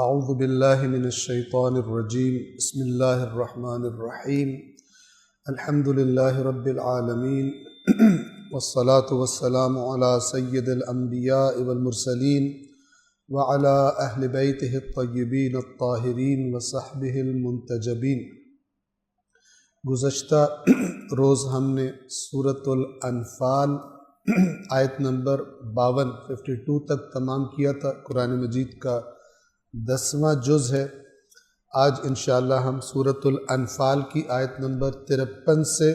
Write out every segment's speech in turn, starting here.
اعوذ باللہ من الشیطان الرجیم بسم اللہ الرحمن الرحیم الحمد للہ رب العالمین والصلاة والسلام علی سید الانبیاء والمرسلین وعلی اہل بیتہ الطیبین الطاہرین وصحبہ المنتجبین۔ گزشتہ روز ہم نے سورۃ الانفال آیت نمبر 52 تک تمام کیا تھا۔ قرآن مجید کا 10واں جز ہے۔ آج انشاءاللہ ہم سورۃ الانفال کی آیت نمبر 53 سے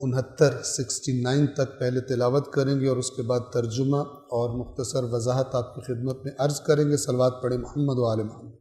69 تک پہلے تلاوت کریں گے اور اس کے بعد ترجمہ اور مختصر وضاحت آپ کی خدمت میں عرض کریں گے۔ صلوات پڑھیں محمد و آل محمد۔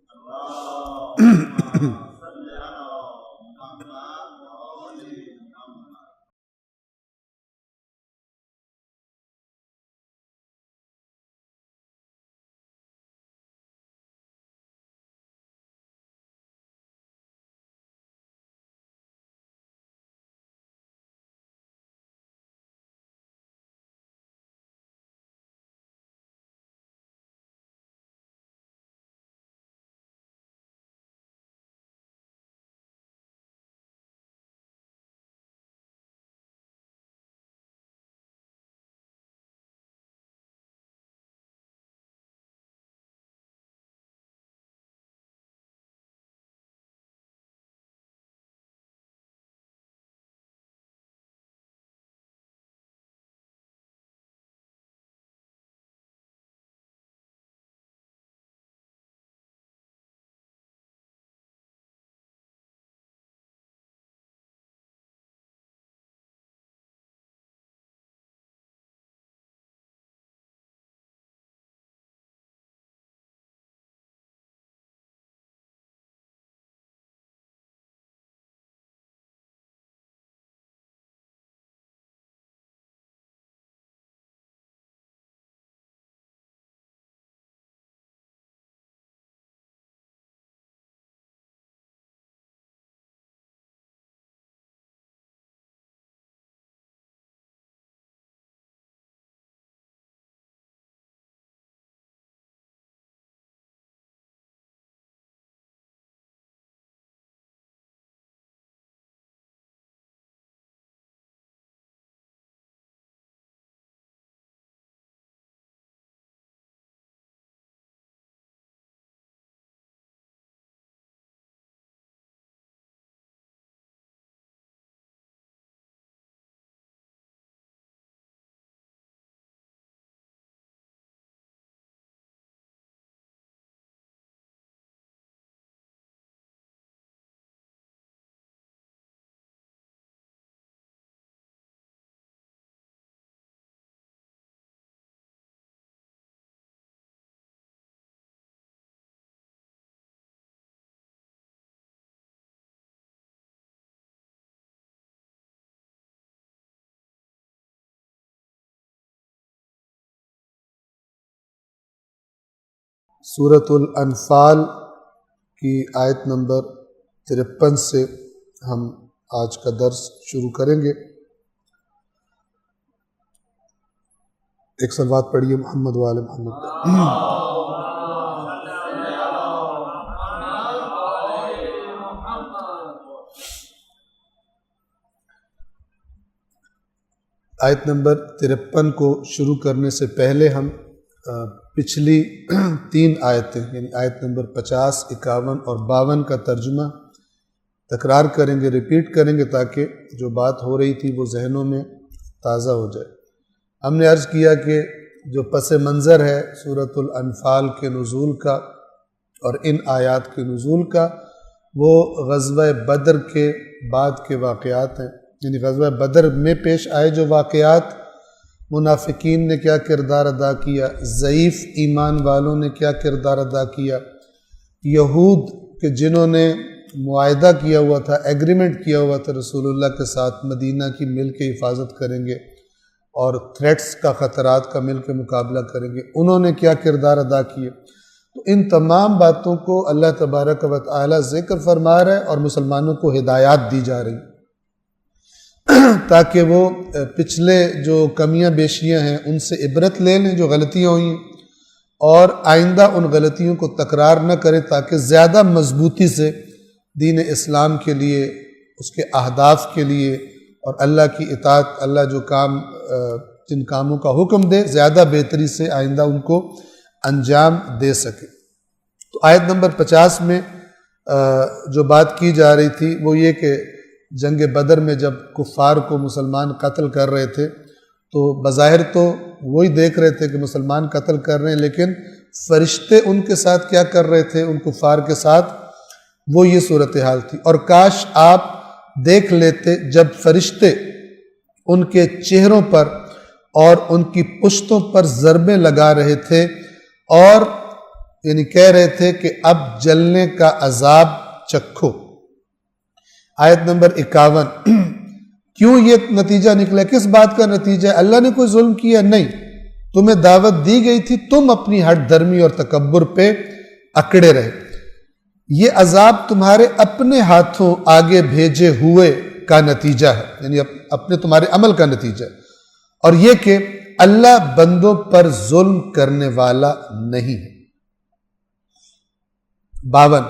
سورۃ الانفال کی آیت نمبر 53 سے ہم آج کا درس شروع کریں گے۔ ایک صلوات پڑھیے محمد و آل محمد۔ آیت نمبر 53 کو شروع کرنے سے پہلے ہم پچھلی 3 آیتیں یعنی آیت نمبر 50، 51 اور 52 کا ترجمہ تکرار کریں گے، ریپیٹ کریں گے تاکہ جو بات ہو رہی تھی وہ ذہنوں میں تازہ ہو جائے۔ ہم نے عرض کیا کہ جو پس منظر ہے سورۃ الانفال کے نزول کا اور ان آیات کے نزول کا، وہ غزوہ بدر کے بعد کے واقعات ہیں، یعنی غزوہ بدر میں پیش آئے جو واقعات، منافقین نے کیا کردار ادا کیا، ضعیف ایمان والوں نے کیا کردار ادا کیا، یہود کہ جنہوں نے معاہدہ کیا ہوا تھا، ایگریمنٹ کیا ہوا تھا رسول اللہ کے ساتھ مدینہ کی مل کے حفاظت کریں گے اور تھریٹس کا، خطرات کا مل کے مقابلہ کریں گے، انہوں نے کیا کردار ادا کیے۔ تو ان تمام باتوں کو اللہ تبارک و تعالی ذکر فرما رہا ہے اور مسلمانوں کو ہدایات دی جا رہی تاکہ وہ پچھلے جو کمیاں بیشیاں ہیں ان سے عبرت لے لیں، جو غلطیاں ہوئی ہیں، اور آئندہ ان غلطیوں کو تکرار نہ کرے، تاکہ زیادہ مضبوطی سے دین اسلام کے لیے، اس کے اہداف کے لیے اور اللہ کی اطاعت، اللہ جو کام جن کاموں کا حکم دے، زیادہ بہتری سے آئندہ ان کو انجام دے سکے۔ تو آیت نمبر 50 میں جو بات کی جا رہی تھی وہ یہ کہ جنگ بدر میں جب کفار کو مسلمان قتل کر رہے تھے تو بظاہر تو وہی دیکھ رہے تھے کہ مسلمان قتل کر رہے ہیں، لیکن فرشتے ان کے ساتھ کیا کر رہے تھے، ان کفار کے ساتھ، وہ یہ صورتحال تھی۔ اور کاش آپ دیکھ لیتے جب فرشتے ان کے چہروں پر اور ان کی پشتوں پر ضربیں لگا رہے تھے اور یعنی کہہ رہے تھے کہ اب جلنے کا عذاب چکھو۔ آیت نمبر 51، کیوں یہ نتیجہ نکلا؟ کس بات کا نتیجہ ہے؟ اللہ نے کوئی ظلم کیا نہیں، تمہیں دعوت دی گئی تھی، تم اپنی ہٹ دھرمی اور تکبر پہ اکڑے رہے۔ یہ عذاب تمہارے اپنے ہاتھوں آگے بھیجے ہوئے کا نتیجہ ہے، یعنی اپنے تمہارے عمل کا نتیجہ ہے، اور یہ کہ اللہ بندوں پر ظلم کرنے والا نہیں ہے۔ 52،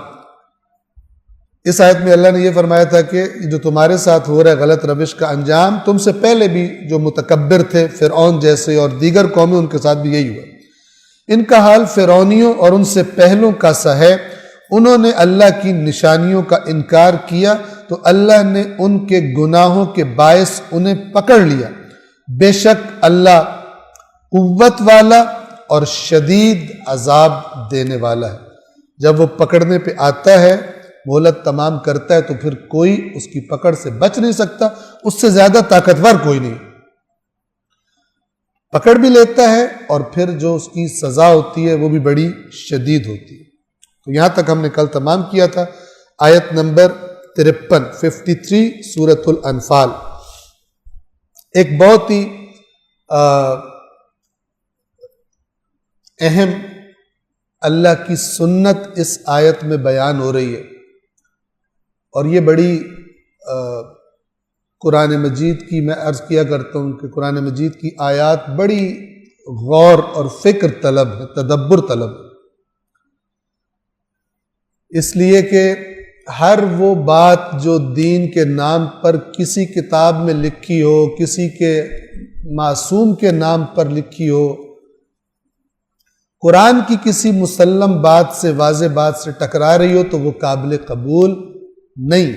اس آیت میں اللہ نے یہ فرمایا تھا کہ جو تمہارے ساتھ ہو رہا ہے غلط روش کا انجام تم سے پہلے بھی جو متکبر تھے فرعون جیسے اور دیگر قومیں، ان کے ساتھ بھی یہی ہوا۔ ان کا حال فرعونیوں اور ان سے پہلوں کا سا ہے، انہوں نے اللہ کی نشانیوں کا انکار کیا تو اللہ نے ان کے گناہوں کے باعث انہیں پکڑ لیا۔ بے شک اللہ قوت والا اور شدید عذاب دینے والا ہے۔ جب وہ پکڑنے پہ آتا ہے، مہلت تمام کرتا ہے، تو پھر کوئی اس کی پکڑ سے بچ نہیں سکتا، اس سے زیادہ طاقتور کوئی نہیں۔ پکڑ بھی لیتا ہے اور پھر جو اس کی سزا ہوتی ہے وہ بھی بڑی شدید ہوتی ہے۔ تو یہاں تک ہم نے کل تمام کیا تھا۔ آیت نمبر 53 سورۃ الانفال، ایک بہت ہی اہم اللہ کی سنت اس آیت میں بیان ہو رہی ہے، اور یہ بڑی قرآن مجید کی، میں عرض کیا کرتا ہوں کہ قرآن مجید کی آیات بڑی غور اور فکر طلب ہے، تدبر طلب ہے، اس لیے کہ ہر وہ بات جو دین کے نام پر کسی کتاب میں لکھی ہو، کسی کے معصوم کے نام پر لکھی ہو، قرآن کی کسی مسلم بات سے، واضح بات سے ٹکرا رہی ہو تو وہ قابل قبول نہیں۔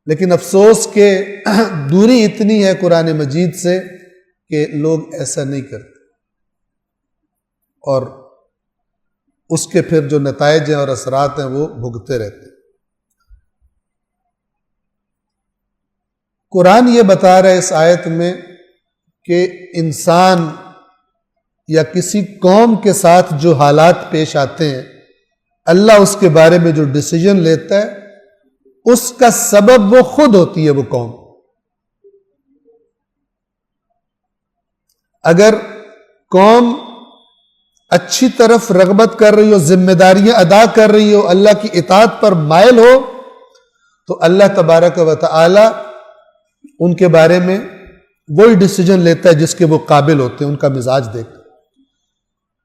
لیکن افسوس کہ دوری اتنی ہے قرآن مجید سے کہ لوگ ایسا نہیں کرتے، اور اس کے پھر جو نتائج ہیں اور اثرات ہیں وہ بھگتے رہتے ہیں۔ قرآن یہ بتا رہا ہے اس آیت میں کہ انسان یا کسی قوم کے ساتھ جو حالات پیش آتے ہیں، اللہ اس کے بارے میں جو ڈیسیجن لیتا ہے اس کا سبب وہ خود ہوتی ہے، وہ قوم۔ اگر قوم اچھی طرف رغبت کر رہی ہو، ذمہ داریاں ادا کر رہی ہو، اللہ کی اطاعت پر مائل ہو، تو اللہ تبارک و تعالی ان کے بارے میں وہی ڈیسیجن لیتا ہے جس کے وہ قابل ہوتے ہیں، ان کا مزاج دیکھ۔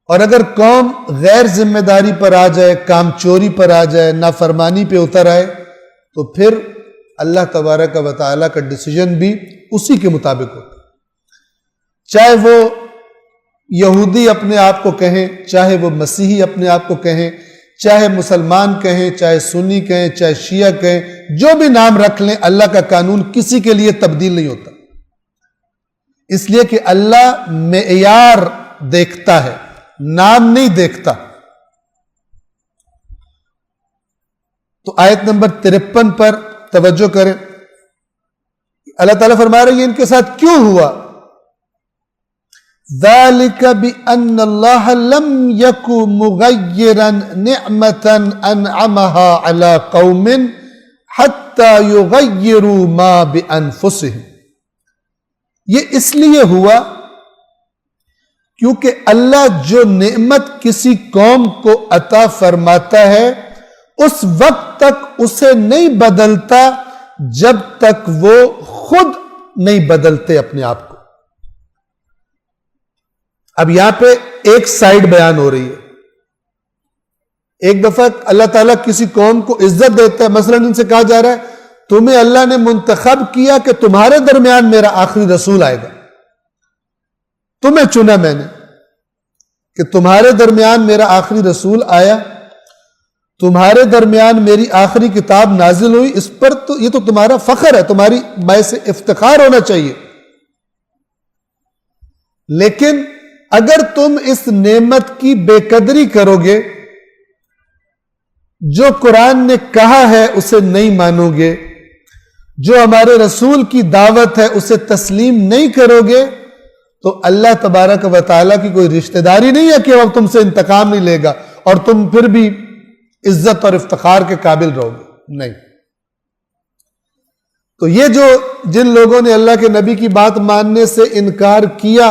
اور اگر قوم غیر ذمہ داری پر آ جائے، کام چوری پر آ جائے، نافرمانی پہ اتر آئے، تو پھر اللہ تبارک و تعالی کا ڈیسیجن بھی اسی کے مطابق ہوتا ہے۔ چاہے وہ یہودی اپنے آپ کو کہیں، چاہے وہ مسیحی اپنے آپ کو کہیں، چاہے مسلمان کہیں، چاہے سنی کہیں، چاہے شیعہ کہیں، جو بھی نام رکھ لیں، اللہ کا قانون کسی کے لیے تبدیل نہیں ہوتا، اس لیے کہ اللہ معیار دیکھتا ہے، نام نہیں دیکھتا۔ تو آیت نمبر 53 پر توجہ کریں، اللہ تعالیٰ فرما رہے ہیں ان کے ساتھ کیوں ہوا؟ ذَلِكَ بِأَنَّ اللَّهَ لَمْ يَكُ مُغَيِّرًا نِعْمَةً أَنْعَمَهَا عَلَىٰ قَوْمٍ حَتَّى يُغَيِّرُوا مَا بِأَنفُسِهِمْ۔ یہ اس لیے ہوا کیونکہ اللہ جو نعمت کسی قوم کو عطا فرماتا ہے اس وقت تک اسے نہیں بدلتا جب تک وہ خود نہیں بدلتے اپنے آپ کو۔ اب یہاں پہ ایک سائڈ بیان ہو رہی ہے. ایک دفعہ اللہ تعالیٰ کسی قوم کو عزت دیتا ہے، مثلا ان سے کہا جا رہا ہے تمہیں اللہ نے منتخب کیا کہ تمہارے درمیان میرا آخری رسول آئے گا، تمہیں چنا میں نے کہ تمہارے درمیان میرا آخری رسول آیا، تمہارے درمیان میری آخری کتاب نازل ہوئی، اس پر تو یہ تو تمہارا فخر ہے، تمہاری باعث افتخار ہونا چاہیے. لیکن اگر تم اس نعمت کی بے قدری کرو گے، جو قرآن نے کہا ہے اسے نہیں مانو گے، جو ہمارے رسول کی دعوت ہے اسے تسلیم نہیں کرو گے، تو اللہ تبارک و تعالیٰ کی کوئی رشتہ داری نہیں ہے کہ وہ تم سے انتقام نہیں لے گا اور تم پھر بھی عزت اور افتخار کے قابل رہو گے. نہیں. تو یہ جو جن لوگوں نے اللہ کے نبی کی بات ماننے سے انکار کیا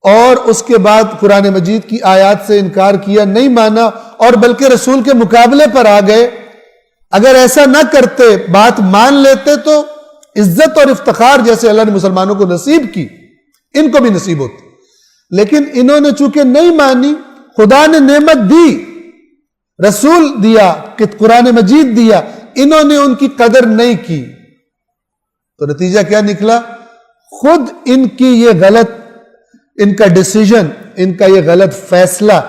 اور اس کے بعد قرآن مجید کی آیات سے انکار کیا، نہیں مانا اور بلکہ رسول کے مقابلے پر آ گئے، اگر ایسا نہ کرتے، بات مان لیتے، تو عزت اور افتخار جیسے اللہ نے مسلمانوں کو نصیب کی ان کو بھی نصیب ہوتی. لیکن انہوں نے چونکہ نہیں مانی، خدا نے نعمت دی، رسول دیا، کہ قرآن مجید دیا، انہوں نے ان کی قدر نہیں کی، تو نتیجہ کیا نکلا؟ خود ان کی یہ غلط، ان کا ڈیسیژن، ان کا یہ غلط فیصلہ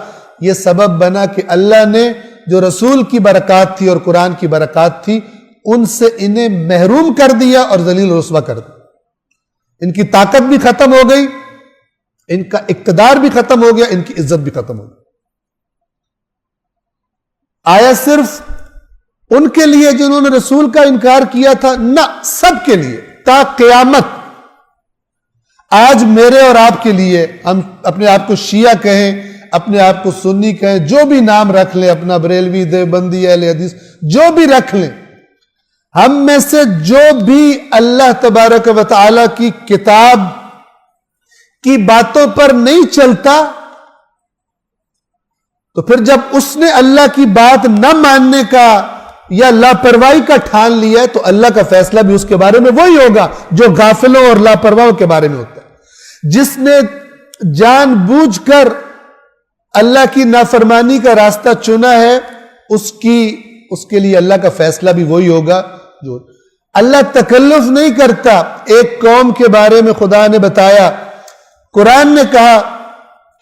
یہ سبب بنا کہ اللہ نے جو رسول کی برکات تھی اور قرآن کی برکات تھی ان سے انہیں محروم کر دیا اور ذلیل و رسوا کر دیا. ان کی طاقت بھی ختم ہو گئی، ان کا اقتدار بھی ختم ہو گیا، ان کی عزت بھی ختم ہو گئی. آیا صرف ان کے لیے جنہوں نے رسول کا انکار کیا تھا؟ نہ، سب کے لیے تا قیامت. آج میرے اور آپ کے لیے، ہم اپنے آپ کو شیعہ کہیں، اپنے آپ کو سنی کہیں، جو بھی نام رکھ لیں، اپنا بریلوی، دیوبندی، اہل حدیث، جو بھی رکھ لیں، ہم میں سے جو بھی اللہ تبارک و تعالی کی کتاب کی باتوں پر نہیں چلتا، تو پھر جب اس نے اللہ کی بات نہ ماننے کا یا لاپرواہی کا ٹھان لیا ہے، تو اللہ کا فیصلہ بھی اس کے بارے میں وہی ہوگا جو غافلوں اور لاپرواہوں کے بارے میں ہوتا ہے. جس نے جان بوجھ کر اللہ کی نافرمانی کا راستہ چنا ہے، اس کے لیے اللہ کا فیصلہ بھی وہی ہوگا. جو اللہ تکلف نہیں کرتا. ایک قوم کے بارے میں خدا نے بتایا، قرآن نے کہا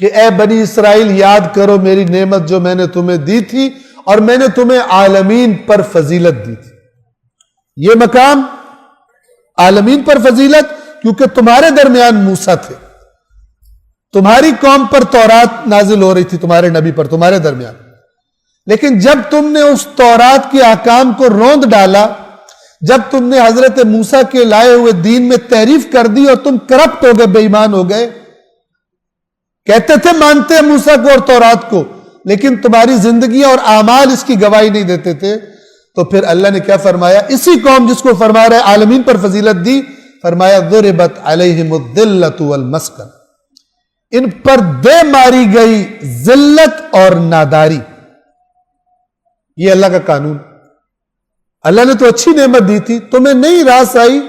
کہ اے بنی اسرائیل یاد کرو میری نعمت جو میں نے تمہیں دی تھی اور میں نے تمہیں عالمین پر فضیلت دی تھی. یہ مقام عالمین پر فضیلت، کیونکہ تمہارے درمیان موسیٰ تھے، تمہاری قوم پر تورات نازل ہو رہی تھی، تمہارے نبی پر، تمہارے درمیان. لیکن جب تم نے اس تورات کے احکام کو روند ڈالا، جب تم نے حضرت موسیٰ کے لائے ہوئے دین میں تحریف کر دی اور تم کرپٹ ہو گئے، بے ایمان ہو گئے، کہتے تھے مانتے ہیں موسیٰ کو اور تورات کو، لیکن تمہاری زندگیاں اور اعمال اس کی گواہی نہیں دیتے تھے، تو پھر اللہ نے کیا فرمایا؟ اسی قوم جس کو فرما رہا ہے عالمین پر فضیلت دی، فرمایا ضربت علیہم الذلۃ والمسکن، ان پر دے ماری گئی ذلت اور ناداری. یہ اللہ کا قانون. اللہ نے تو اچھی نعمت دی تھی، تمہیں نہیں راس آئی،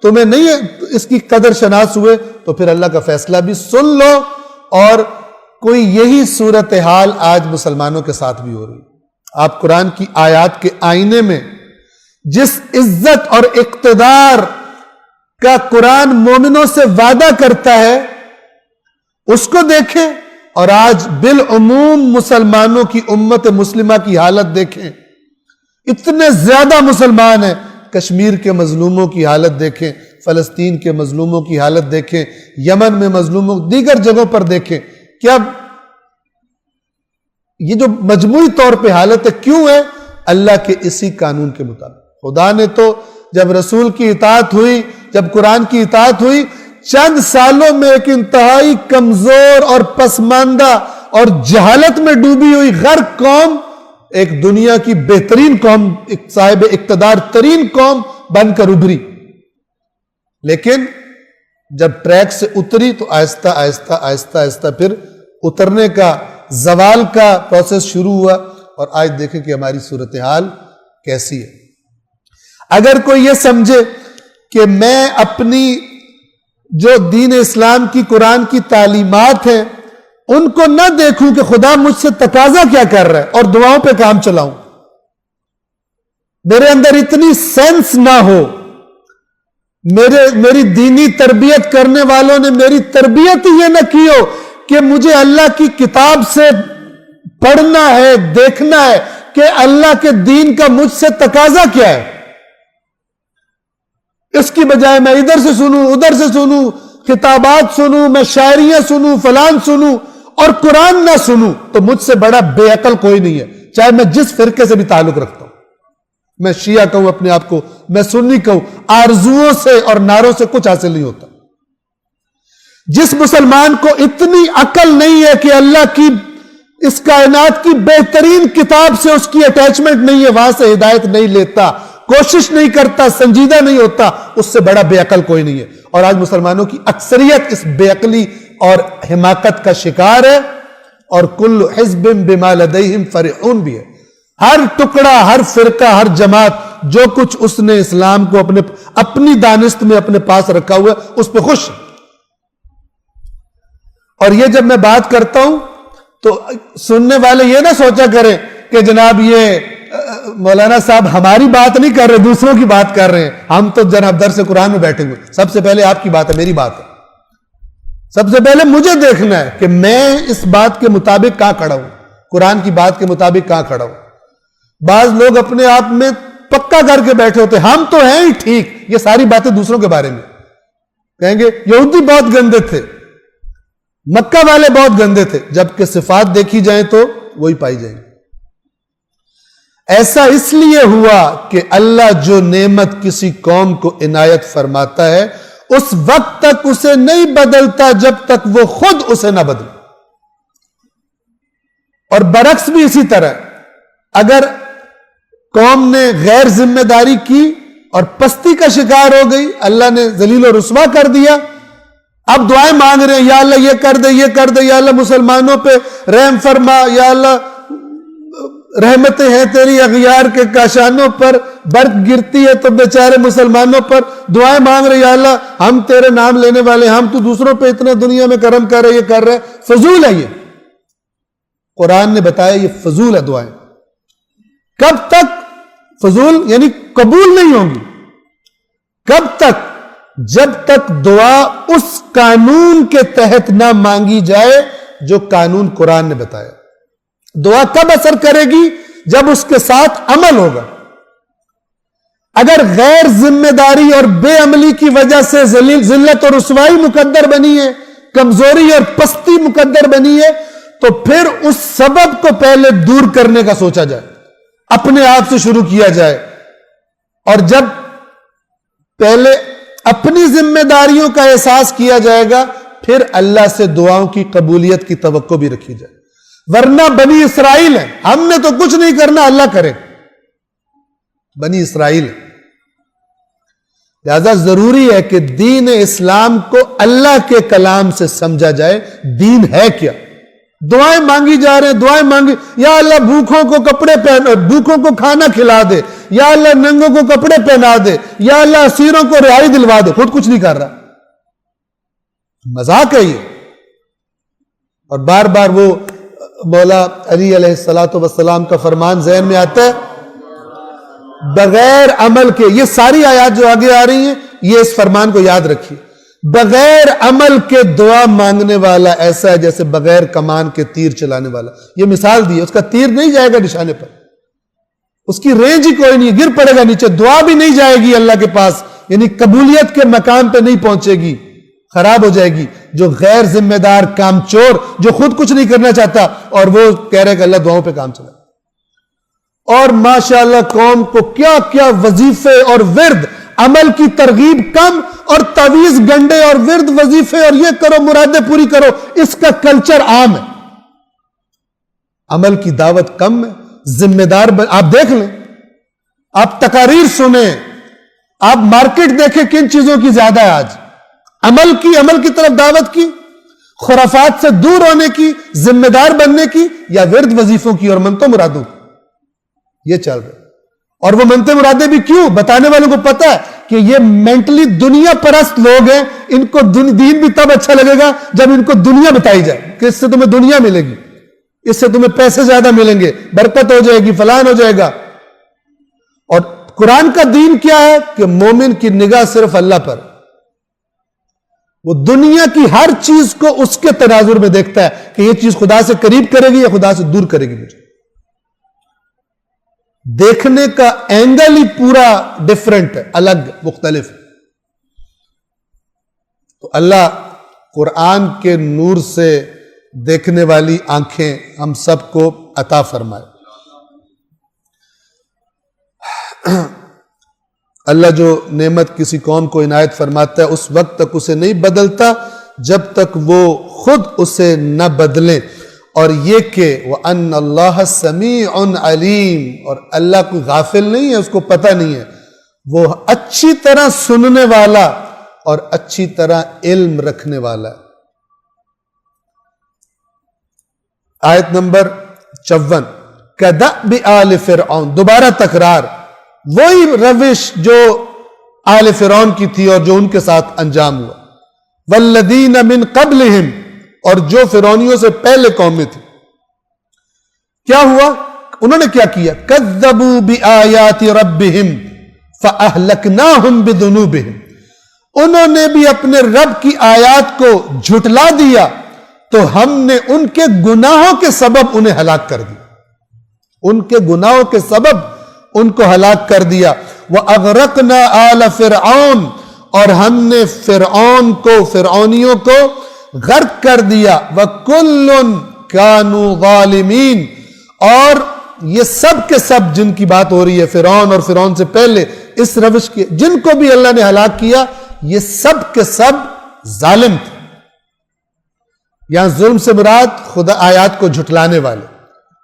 تمہیں نہیں اس کی قدر شناس ہوئے، تو پھر اللہ کا فیصلہ بھی سن لو. اور کوئی یہی صورتحال آج مسلمانوں کے ساتھ بھی ہو رہی. آپ قرآن کی آیات کے آئینے میں جس عزت اور اقتدار کا قرآن مومنوں سے وعدہ کرتا ہے اس کو دیکھیں، اور آج بالعموم مسلمانوں کی امت مسلمہ کی حالت دیکھیں. اتنے زیادہ مسلمان ہیں. کشمیر کے مظلوموں کی حالت دیکھیں، فلسطین کے مظلوموں کی حالت دیکھیں، یمن میں مظلوموں، دیگر جگہوں پر دیکھیں. کیا یہ جو مجموعی طور پہ حالت ہے کیوں ہے؟ اللہ کے اسی قانون کے مطابق. خدا نے تو جب رسول کی اطاعت ہوئی، جب قرآن کی اطاعت ہوئی، چند سالوں میں ایک انتہائی کمزور اور پسماندہ اور جہالت میں ڈوبی ہوئی غرق قوم ایک دنیا کی بہترین قوم، ایک صاحب اقتدار ترین قوم بن کر ابھری. لیکن جب ٹریک سے اتری تو آہستہ آہستہ آہستہ آہستہ پھر اترنے کا، زوال کا پروسیس شروع ہوا. اور آج دیکھیں کہ ہماری صورتحال کیسی ہے. اگر کوئی یہ سمجھے کہ میں اپنی جو دین اسلام کی قرآن کی تعلیمات ہیں ان کو نہ دیکھوں کہ خدا مجھ سے تقاضا کیا کر رہا ہے اور دعاؤں پہ کام چلاؤں. میرے اندر اتنی سینس نہ ہو. میری دینی تربیت کرنے والوں نے میری تربیت ہی یہ نہ کی ہو کہ مجھے اللہ کی کتاب سے پڑھنا ہے, دیکھنا ہے کہ اللہ کے دین کا مجھ سے تقاضا کیا ہے. اس کی بجائے میں ادھر سے سنوں, ادھر سے سنوں, کتابات سنوں, میں شاعریاں سنوں, فلان سنوں اور قرآن نہ سنوں, تو مجھ سے بڑا بے عقل کوئی نہیں ہے, چاہے میں جس فرقے سے بھی تعلق رکھتا ہوں. میں شیعہ کہوں اپنے آپ کو, میں سنی کہوں, آرزوؤں سے اور نعروں سے کچھ حاصل نہیں ہوتا. جس مسلمان کو اتنی عقل نہیں ہے کہ اللہ کی اس کائنات کی بہترین کتاب سے اس کی اٹیچمنٹ نہیں ہے, وہاں سے ہدایت نہیں لیتا, کوشش نہیں کرتا, سنجیدہ نہیں ہوتا, اس سے بڑا بے عقل کوئی نہیں ہے. اور آج مسلمانوں کی اکثریت اس بے عقلی اور حماقت کا شکار ہے, اور کل حزب بما لدیہم فرحون بھی ہے. ہر ٹکڑا, ہر فرقہ, ہر جماعت جو کچھ اس نے اسلام کو اپنی دانست میں اپنے پاس رکھا ہوا ہے اس پہ خوش. اور یہ جب میں بات کرتا ہوں تو سننے والے یہ نہ سوچا کریں کہ جناب یہ مولانا صاحب ہماری بات نہیں کر رہے, دوسروں کی بات کر رہے ہیں. ہم تو جناب درس قرآن میں بیٹھے ہوئے. سب سے پہلے آپ کی بات ہے, میری بات ہے. سب سے پہلے مجھے دیکھنا ہے کہ میں اس بات کے مطابق کہاں کھڑا ہوں, قرآن کی بات کے مطابق کہاں کھڑا ہوں. بعض لوگ اپنے آپ میں پکا کر کے بیٹھے ہوتے, ہم تو ہیں ہی ٹھیک, یہ ساری باتیں دوسروں کے بارے میں کہیں گے. یہودی بہت گندے تھے, مکہ والے بہت گندے تھے, جبکہ صفات دیکھی جائیں تو وہی پائی جائیں گی. ایسا اس لیے ہوا کہ اللہ جو نعمت کسی قوم کو عنایت فرماتا ہے اس وقت تک اسے نہیں بدلتا جب تک وہ خود اسے نہ بدلے. اور برعکس بھی اسی طرح, اگر قوم نے غیر ذمہ داری کی اور پستی کا شکار ہو گئی, اللہ نے ذلیل و رسوا کر دیا, اب دعائیں مانگ رہے ہیں, یا اللہ یہ کر دے, یہ کر دے, یا اللہ مسلمانوں پہ رحم فرما, یا اللہ رحمتیں ہیں تیری اغیار کے کاشانوں پر, برف گرتی ہے تو بیچارے مسلمانوں پر. دعائیں مانگ رہے, یا اللہ ہم تیرے نام لینے والے, ہم تو دوسروں پہ اتنا دنیا میں کرم کر رہے, یہ کر رہے. فضول ہے یہ. قرآن نے بتایا یہ فضول ہے دعائیں. کب تک فضول یعنی قبول نہیں ہوں گی؟ کب تک؟ جب تک دعا اس قانون کے تحت نہ مانگی جائے جو قانون قرآن نے بتایا. دعا کب اثر کرے گی؟ جب اس کے ساتھ عمل ہوگا. اگر غیر ذمہ داری اور بے عملی کی وجہ سے ذلت اور رسوائی مقدر بنی ہے, کمزوری اور پستی مقدر بنی ہے, تو پھر اس سبب کو پہلے دور کرنے کا سوچا جائے, اپنے آپ سے شروع کیا جائے. اور جب پہلے اپنی ذمہ داریوں کا احساس کیا جائے گا, پھر اللہ سے دعاؤں کی قبولیت کی توقع بھی رکھی جائے. ورنہ بنی اسرائیل ہیں, ہم نے تو کچھ نہیں کرنا, اللہ کرے. بنی اسرائیل. لہذا ضروری ہے کہ دین اسلام کو اللہ کے کلام سے سمجھا جائے. دین ہے کیا؟ دعائیں مانگی جا رہے ہیں, دعائیں مانگی, یا اللہ بھوکوں کو کپڑے پہنا, بھوکوں کو کھانا کھلا دے, یا اللہ ننگوں کو کپڑے پہنا دے, یا اللہ اسیروں کو رہائی دلوا دے. خود کچھ نہیں کر رہا, مذاق ہے یہ. اور بار بار وہ مولا علی علیہ السلام کا فرمان ذہن میں آتا ہے, بغیر عمل کے, یہ ساری آیات جو آگے آ رہی ہیں یہ اس فرمان کو یاد رکھیے, بغیر عمل کے دعا مانگنے والا ایسا ہے جیسے بغیر کمان کے تیر چلانے والا. یہ مثال دی ہے, اس کا تیر نہیں جائے گا نشانے پر, اس کی رینج ہی کوئی نہیں, گر پڑے گا نیچے. دعا بھی نہیں جائے گی اللہ کے پاس, یعنی قبولیت کے مقام پہ نہیں پہنچے گی, خراب ہو جائے گی. جو غیر ذمہ دار کام چور, جو خود کچھ نہیں کرنا چاہتا اور وہ کہہ رہے کہ اللہ دعاؤں پہ کام چلا. اور ماشاءاللہ قوم کو کیا کیا وظیفے اور ورد, عمل کی ترغیب کم اور تعویذ گنڈے اور ورد وظیفے اور یہ کرو مرادیں پوری کرو, اس کا کلچر عام ہے. عمل کی دعوت کم ہے. ذمہ دار آپ دیکھ لیں, آپ تقاریر سنیں, آپ مارکیٹ دیکھیں, کن چیزوں کی زیادہ ہے آج؟ عمل کی طرف دعوت کی, خرافات سے دور ہونے کی, ذمہ دار بننے کی, یا ورد وظیفوں کی اور منتوں مرادوں کی؟ یہ چل رہا ہے. اور وہ منتے مرادے بھی کیوں؟ بتانے والوں کو پتا ہے کہ یہ مینٹلی دنیا پرست لوگ ہیں، ان کو دین بھی تب اچھا لگے گا جب ان کو دنیا بتائی جائے کہ اس سے تمہیں دنیا ملے گی، اس سے تمہیں پیسے زیادہ ملیں گے، برکت ہو جائے گی، فلان ہو جائے گا۔ اور قرآن کا دین کیا ہے کہ مومن کی نگاہ صرف اللہ پر، وہ دنیا کی ہر چیز کو اس کے تناظر میں دیکھتا ہے کہ یہ چیز خدا سے قریب کرے گی یا خدا سے دور کرے گی مجھے۔ دیکھنے کا اینگل ہی پورا ڈیفرنٹ ہے، الگ مختلف۔ تو اللہ قرآن کے نور سے دیکھنے والی آنکھیں ہم سب کو عطا فرمائے۔ اللہ جو نعمت کسی قوم کو عنایت فرماتا ہے اس وقت تک اسے نہیں بدلتا جب تک وہ خود اسے نہ بدلیں، اور یہ کہ وَأَنَّ اللَّهَ سَمِيعٌ عَلِيمٌ، اور اللہ کوئی غافل نہیں ہے، اس کو پتہ نہیں ہے، وہ اچھی طرح سننے والا اور اچھی طرح علم رکھنے والا ہے۔ آیت نمبر 54، كَدَأْبِ آلِ فِرْعَوْنَ، دوبارہ تکرار، وہی روش جو آل فرعون کی تھی اور جو ان کے ساتھ انجام ہوا۔ وَالَّذِينَ مِن قَبْلِهِمْ، اور جو فرعونیوں سے پہلے قومیں تھی، کیا ہوا؟ انہوں نے کیا کیا؟ كَذَّبُوا بِآيَاتِ رَبِّهِمْ فَأَهْلَكْنَاهُمْ بِذُنُوبِهِمْ، انہوں نے بھی اپنے رب کی آیات کو جھٹلا دیا تو ہم نے ان کے گناہوں کے سبب انہیں ہلاک کر دیا، ان کے گناہوں کے سبب ان کو ہلاک کر دیا۔ وَأَغْرَقْنَا آلَ فِرْعَوْنَ، اور ہم نے فرعون کو، فرعونیوں کو غرق کر دیا۔ وَكُلٌّ كَانُوا ظَالِمِينَ، اور یہ سب کے سب جن کی بات ہو رہی ہے، فرعون اور فرعون سے پہلے اس روش کے جن کو بھی اللہ نے ہلاک کیا، یہ سب کے سب ظالم تھے۔ یہاں ظلم سے مراد خدا آیات کو جھٹلانے والے،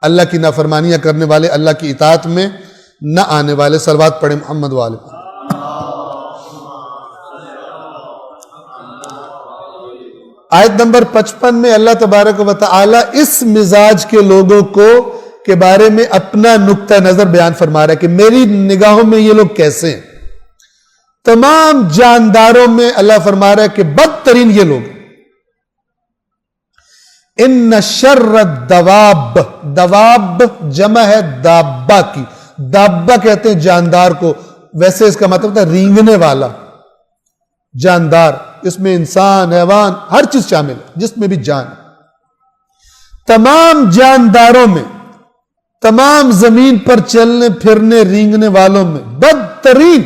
اللہ کی نافرمانیاں کرنے والے، اللہ کی اطاعت میں نہ آنے والے۔ صلوات پڑھیں محمد والے۔ آیت نمبر 55 میں اللہ تبارک و تعالی اس مزاج کے لوگوں کو کے بارے میں اپنا نقطہ نظر بیان فرما رہا ہے کہ میری نگاہوں میں یہ لوگ کیسے ہیں۔ تمام جانداروں میں اللہ فرما رہا ہے کہ بدترین یہ لوگ۔ ان شر الدواب، دواب جمع ہے دابہ کی، دابہ کہتے ہیں جاندار کو، ویسے اس کا مطلب ہے رینگنے والا جاندار، اس میں انسان، حیوان، ہر چیز شامل ہے جس میں بھی جان۔ تمام جانداروں میں، تمام زمین پر چلنے پھرنے رینگنے والوں میں بدترین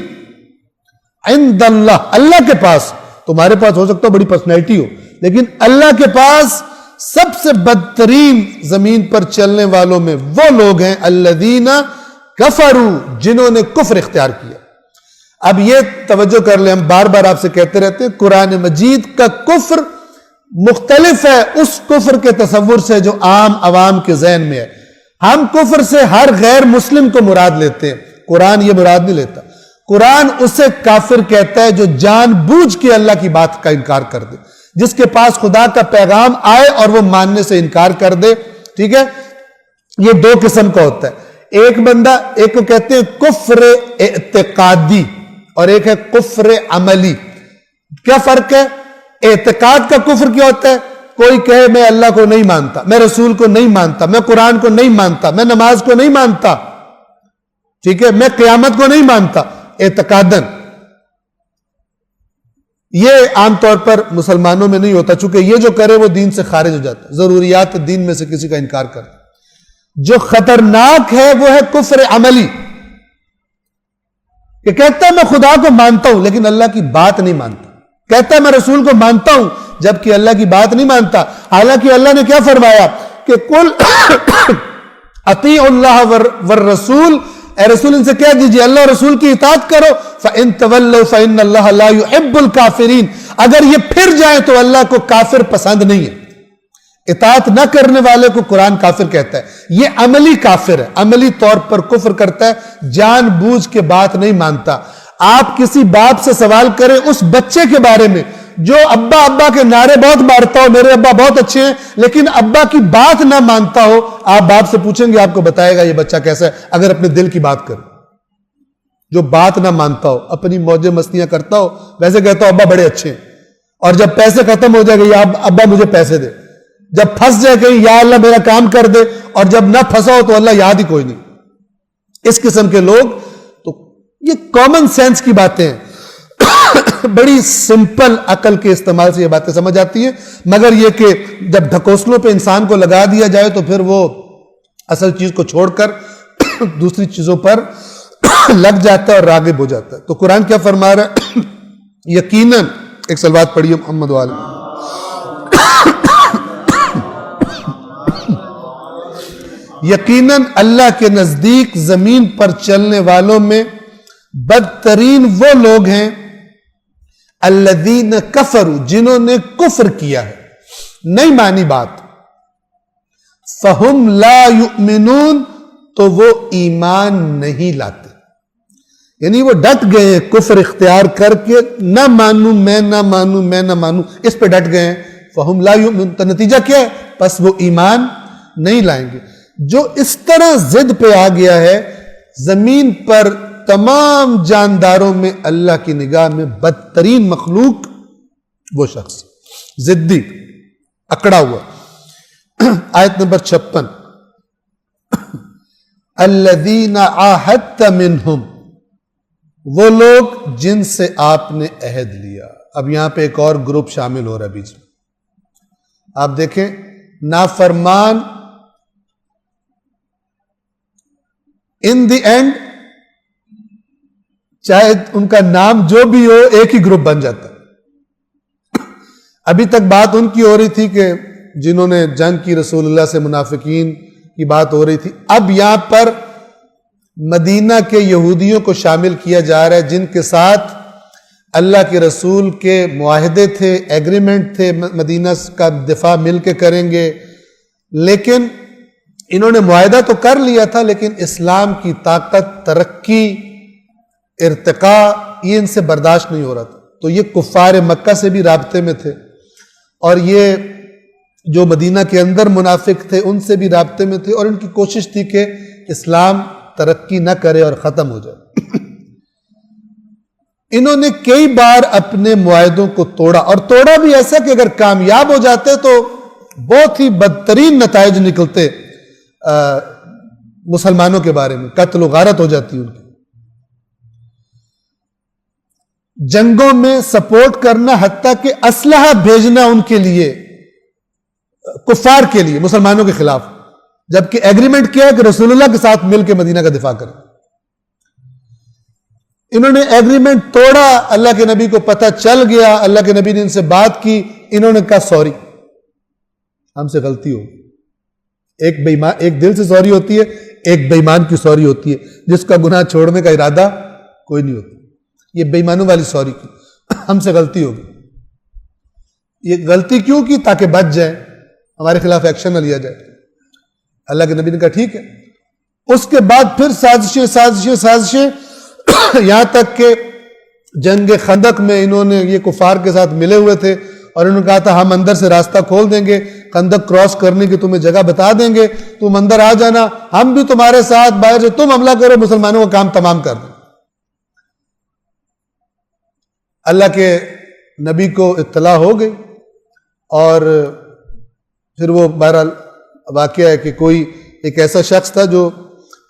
عند اللہ، اللہ کے پاس، تمہارے پاس ہو سکتا ہے بڑی پرسنالٹی ہو، لیکن اللہ کے پاس سب سے بدترین زمین پر چلنے والوں میں وہ لوگ ہیں الذین کفروا، جنہوں نے کفر اختیار کیا۔ اب یہ توجہ کر لیں، ہم بار بار آپ سے کہتے رہتے ہیں قرآن مجید کا کفر مختلف ہے اس کفر کے تصور سے جو عام عوام کے ذہن میں ہے۔ ہم کفر سے ہر غیر مسلم کو مراد لیتے ہیں، قرآن یہ مراد نہیں لیتا۔ قرآن اسے کافر کہتا ہے جو جان بوجھ کے اللہ کی بات کا انکار کر دے، جس کے پاس خدا کا پیغام آئے اور وہ ماننے سے انکار کر دے۔ ٹھیک ہے، یہ دو قسم کا ہوتا ہے۔ ایک بندہ، ایک کو کہتے ہیں کفر اعتقادی اور ایک ہے کفر عملی۔ کیا فرق ہے؟ اعتقاد کا کفر کیا ہوتا ہے؟ کوئی کہے میں اللہ کو نہیں مانتا، میں رسول کو نہیں مانتا، میں قرآن کو نہیں مانتا، میں نماز کو نہیں مانتا، ٹھیک ہے، میں قیامت کو نہیں مانتا، اعتقاداً۔ یہ عام طور پر مسلمانوں میں نہیں ہوتا، چونکہ یہ جو کرے وہ دین سے خارج ہو جاتا ہے، ضروریات دین میں سے کسی کا انکار کرتا۔ جو خطرناک ہے وہ ہے کفر عملی، کہ کہتا ہے میں خدا کو مانتا ہوں لیکن اللہ کی بات نہیں مانتا، کہتا ہے میں رسول کو مانتا ہوں جبکہ اللہ کی بات نہیں مانتا۔ حالانکہ اللہ نے کیا فرمایا کہ قل اطیعوا اللہ والرسول، اے رسول ان سے کہہ دیجئے اللہ اور رسول کی اطاعت کرو۔ فَإِن تَوَلَّوْا فَإِنَّ اللَّهَ لَا يُحِبُّ الْكَافِرِينَ، اگر یہ پھر جائیں تو اللہ کو کافر پسند نہیں ہے۔ اطاعت نہ کرنے والے کو قرآن کافر کہتا ہے، یہ عملی کافر ہے، عملی طور پر کفر کرتا ہے، جان بوجھ کے بات نہیں مانتا۔ آپ کسی باپ سے سوال کریں اس بچے کے بارے میں جو ابا ابا کے نعرے بہت مارتا ہو، میرے ابا بہت اچھے ہیں، لیکن ابا کی بات نہ مانتا ہو، آپ باپ سے پوچھیں گے آپ کو بتائے گا یہ بچہ کیسا ہے، اگر اپنے دل کی بات کرے۔ جو بات نہ مانتا ہو، اپنی موجیں مستیاں کرتا ہو، ویسے کہتا ہو ابا بڑے اچھے ہیں، اور جب پیسے ختم ہو جائے گا یا ابا مجھے پیسے دے، جب پھنس جائے کہیں یا اللہ میرا کام کر دے، اور جب نہ پھنسا ہو تو اللہ یاد ہی کوئی نہیں. اس قسم کے لوگ، تو یہ کامن سینس کی باتیں ہیں، بڑی سمپل عقل کے استعمال سے یہ باتیں سمجھ آتی ہیں، مگر یہ کہ جب ڈھکوسلوں پہ انسان کو لگا دیا جائے تو پھر وہ اصل چیز کو چھوڑ کر دوسری چیزوں پر لگ جاتا ہے اور راغب ہو جاتا ہے. تو قرآن کیا فرما رہا ہے؟ یقیناً، ایک صلوات پڑھیے محمد والے، یقیناً اللہ کے نزدیک زمین پر چلنے والوں میں بدترین وہ لوگ ہیں الذین کفروا، جنہوں نے کفر کیا ہے، نہیں مانی بات، فہم لا یؤمنون، تو وہ ایمان نہیں لاتے. یعنی وہ ڈٹ گئے ہیں کفر اختیار کر کے، نہ مانوں میں، نہ مانوں میں، نہ مانوں، اس پہ ڈٹ گئے ہیں. فہم لا یؤمنون، تو نتیجہ کیا ہے؟ پس وہ ایمان نہیں لائیں گے. جو اس طرح ضد پہ آ گیا ہے، زمین پر تمام جانداروں میں اللہ کی نگاہ میں بدترین مخلوق وہ شخص ضدی، اکڑا ہوا. آیت نمبر 56، الذین عاہدت منہم، وہ لوگ جن سے آپ نے عہد لیا. اب یہاں پہ ایک اور گروپ شامل ہو رہا ہے بیچ میں. آپ دیکھیں، نافرمان ان دی اینڈ چاہے ان کا نام جو بھی ہو ایک ہی گروپ بن جاتا. ابھی تک بات ان کی ہو رہی تھی کہ جنہوں نے جنگ کی رسول اللہ سے، منافقین کی بات ہو رہی تھی. اب یہاں پر مدینہ کے یہودیوں کو شامل کیا جا رہا ہے، جن کے ساتھ اللہ کے رسول کے معاہدے تھے، ایگریمنٹ تھے، مدینہ کا دفاع مل کے کریں گے. لیکن انہوں نے معاہدہ تو کر لیا تھا، لیکن اسلام کی طاقت، ترقی، ارتقاء، یہ ان سے برداشت نہیں ہو رہا تھا. تو یہ کفار مکہ سے بھی رابطے میں تھے، اور یہ جو مدینہ کے اندر منافق تھے ان سے بھی رابطے میں تھے، اور ان کی کوشش تھی کہ اسلام ترقی نہ کرے اور ختم ہو جائے. انہوں نے کئی بار اپنے معاہدوں کو توڑا، اور توڑا بھی ایسا کہ اگر کامیاب ہو جاتے تو بہت ہی بدترین نتائج نکلتے مسلمانوں کے بارے میں، قتل و غارت ہو جاتی ان کی. جنگوں میں سپورٹ کرنا، حتیٰ کہ اسلحہ بھیجنا ان کے لیے، کفار کے لیے، مسلمانوں کے خلاف، جبکہ ایگریمنٹ کیا ہے کہ رسول اللہ کے ساتھ مل کے مدینہ کا دفاع کریں. انہوں نے ایگریمنٹ توڑا، اللہ کے نبی کو پتہ چل گیا، اللہ کے نبی نے ان سے بات کی، انہوں نے کہا سوری، ہم سے غلطی ہو. ایک دل سے سوری ہوتی ہے، ایک بے ایمان کی سوری ہوتی ہے، جس کا گناہ چھوڑنے کا ارادہ کوئی نہیں ہوتا. یہ بے ایمانوں والی سوری کی، ہم سے غلطی ہوگی. یہ غلطی کیوں کی؟ تاکہ بچ جائیں، ہمارے خلاف ایکشن نہ لیا جائے. اللہ کے نبی نے کہا ٹھیک ہے. اس کے بعد پھر سازشیں یہاں تک کہ جنگ خندق میں انہوں نے، یہ کفار کے ساتھ ملے ہوئے تھے، اور انہوں نے کہا تھا ہم اندر سے راستہ کھول دیں گے، خندق کراس کرنے کی تمہیں جگہ بتا دیں گے، تم اندر آ جانا، ہم بھی تمہارے ساتھ، باہر سے تم حملہ کرو، مسلمانوں کا کام تمام کر دیں. اللہ کے نبی کو اطلاع ہو گئی، اور پھر وہ بہرحال واقعہ ہے کہ کوئی ایک ایسا شخص تھا جو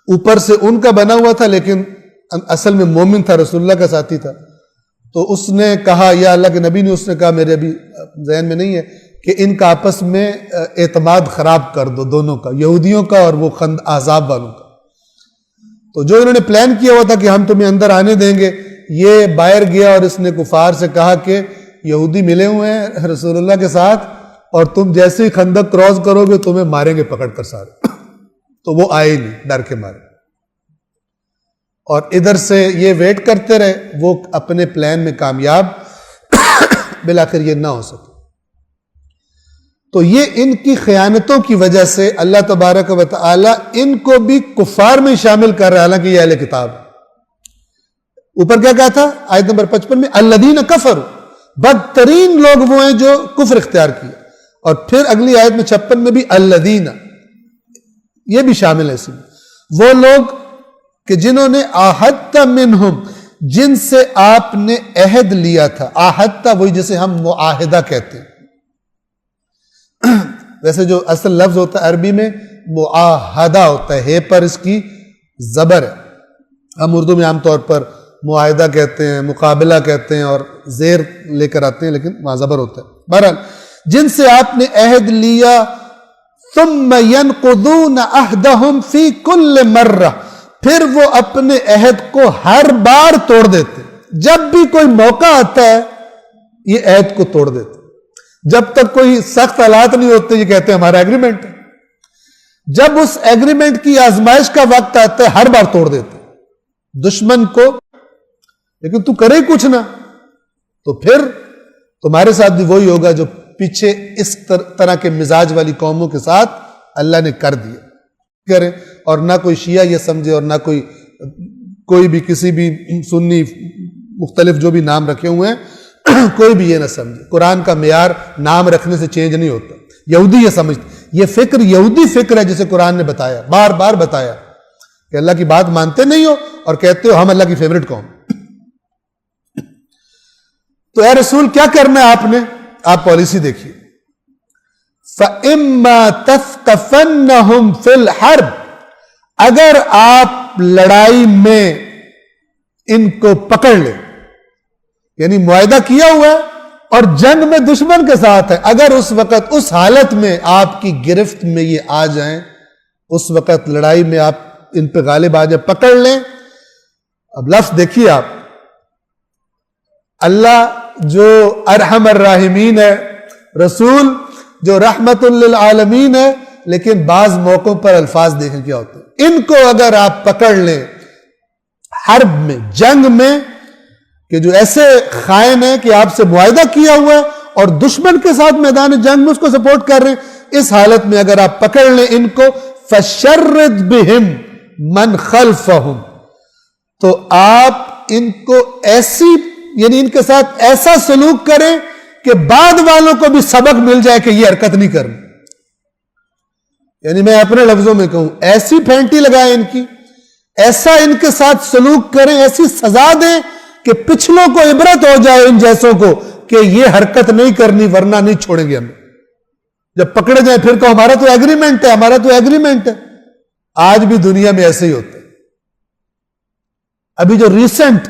اوپر سے ان کا بنا ہوا تھا لیکن اصل میں مومن تھا، رسول اللہ کا ساتھی تھا. تو اس نے کہا، یا اللہ کے نبی نے، اس نے کہا میرے ابھی ذہن میں نہیں ہے، کہ ان کا آپس میں اعتماد خراب کر دو، دونوں کا، یہودیوں کا اور وہ احزاب والوں کا. تو جو انہوں نے پلان کیا ہوا تھا کہ ہم تمہیں اندر آنے دیں گے، یہ باہر گیا اور اس نے کفار سے کہا کہ یہودی ملے ہوئے ہیں رسول اللہ کے ساتھ، اور تم جیسے ہی خندق کراس کرو گے تمہیں ماریں گے پکڑ کر سارے. تو وہ آئے نہیں، ڈر کے مارے، اور ادھر سے یہ ویٹ کرتے رہے. وہ اپنے پلان میں کامیاب بالآخر یہ نہ ہو سکے. تو یہ ان کی خیانتوں کی وجہ سے اللہ تبارک و تعالی ان کو بھی کفار میں شامل کر رہا ہے، حالانکہ یہ اہل کتاب. اوپر کیا کہا تھا آیت نمبر 55 میں؟ الذین کفروا، بدترین لوگ وہ ہیں جو کفر اختیار کیا. اور پھر اگلی آیت میں 56 میں بھی الذین، یہ بھی شامل ہے اسی میں، وہ لوگ کہ جنہوں نے آہدت منہم، جن سے آپ نے عہد لیا تھا. آہدت وہی جسے ہم معاہدہ کہتے ہیں. ویسے جو اصل لفظ ہوتا ہے عربی میں معاہدہ ہوتا ہے، ہے پر اس کی زبر ہے. ہم اردو میں عام طور پر معاہدہ کہتے ہیں، مقابلہ کہتے ہیں اور زیر لے کر آتے ہیں، لیکن وہاں زبر ہوتا ہے. بہرحال جن سے آپ نے عہد لیا، ثم ينقضون عہدهم فی کل مرہ، پھر وہ اپنے عہد کو ہر بار توڑ دیتے. جب بھی کوئی موقع آتا ہے یہ عہد کو توڑ دیتے. جب تک کوئی سخت حالات نہیں ہوتے یہ کہتے ہیں ہمارا ایگریمنٹ ہے. جب اس ایگریمنٹ کی آزمائش کا وقت آتا ہے ہر بار توڑ دیتے دشمن کو. لیکن تو کرے کچھ نہ تو پھر تمہارے ساتھ بھی وہی ہوگا جو پیچھے اس طرح کے مزاج والی قوموں کے ساتھ اللہ نے کر دیا. کرے اور نہ کوئی شیعہ یہ سمجھے اور نہ کوئی بھی کسی بھی سنی مختلف جو بھی نام رکھے ہوئے ہیں کوئی بھی یہ نہ سمجھے. قرآن کا معیار نام رکھنے سے چینج نہیں ہوتا. یہودی یہ سمجھتے، یہ فکر یہودی فکر ہے جسے قرآن نے بتایا، بار بار بتایا کہ اللہ کی بات مانتے نہیں ہو اور کہتے ہو ہم اللہ کی فیوریٹ قوم. تو اے رسول کیا کرنا ہے آپ نے؟ آپ پالیسی دیکھیے. فَإِمَّا تَثْقَفَنَّهُمْ فِي الْحَرْبِ، اگر آپ لڑائی میں ان کو پکڑ لیں، یعنی معاہدہ کیا ہوا ہے اور جنگ میں دشمن کے ساتھ ہے، اگر اس وقت اس حالت میں آپ کی گرفت میں یہ آ جائیں، اس وقت لڑائی میں آپ ان پہ غالب آ جائیں، پکڑ لیں. اب لفظ دیکھیے آپ، اللہ جو ارحم الراحمین ہے، رسول جو رحمت للعالمین ہے، لیکن بعض موقعوں پر الفاظ دیکھیں کیا ہوتے ہیں. ان کو اگر آپ پکڑ لیں حرب میں، جنگ میں، کہ جو ایسے خائن ہیں کہ آپ سے معاہدہ کیا ہوا ہے اور دشمن کے ساتھ میدان جنگ میں اس کو سپورٹ کر رہے ہیں، اس حالت میں اگر آپ پکڑ لیں ان کو، فَشَرِّدْ بِهِمْ مَنْ خَلْفَهُمْ، تو آپ ان کو ایسی، یعنی ان کے ساتھ ایسا سلوک کریں کہ بعد والوں کو بھی سبق مل جائے کہ یہ حرکت نہیں کرنی. یعنی میں اپنے لفظوں میں کہوں، ایسی پھینٹی لگائیں ان کی، ایسا ان کے ساتھ سلوک کریں، ایسی سزا دیں کہ پچھلوں کو عبرت ہو جائے ان جیسوں کو کہ یہ حرکت نہیں کرنی ورنہ نہیں چھوڑیں گے ہمیں. جب پکڑے جائیں پھر کہ ہمارا تو ایگریمنٹ ہے، ہمارا تو ایگریمنٹ ہے. آج بھی دنیا میں ایسے ہی ہوتا ہے. ابھی جو ریسنٹ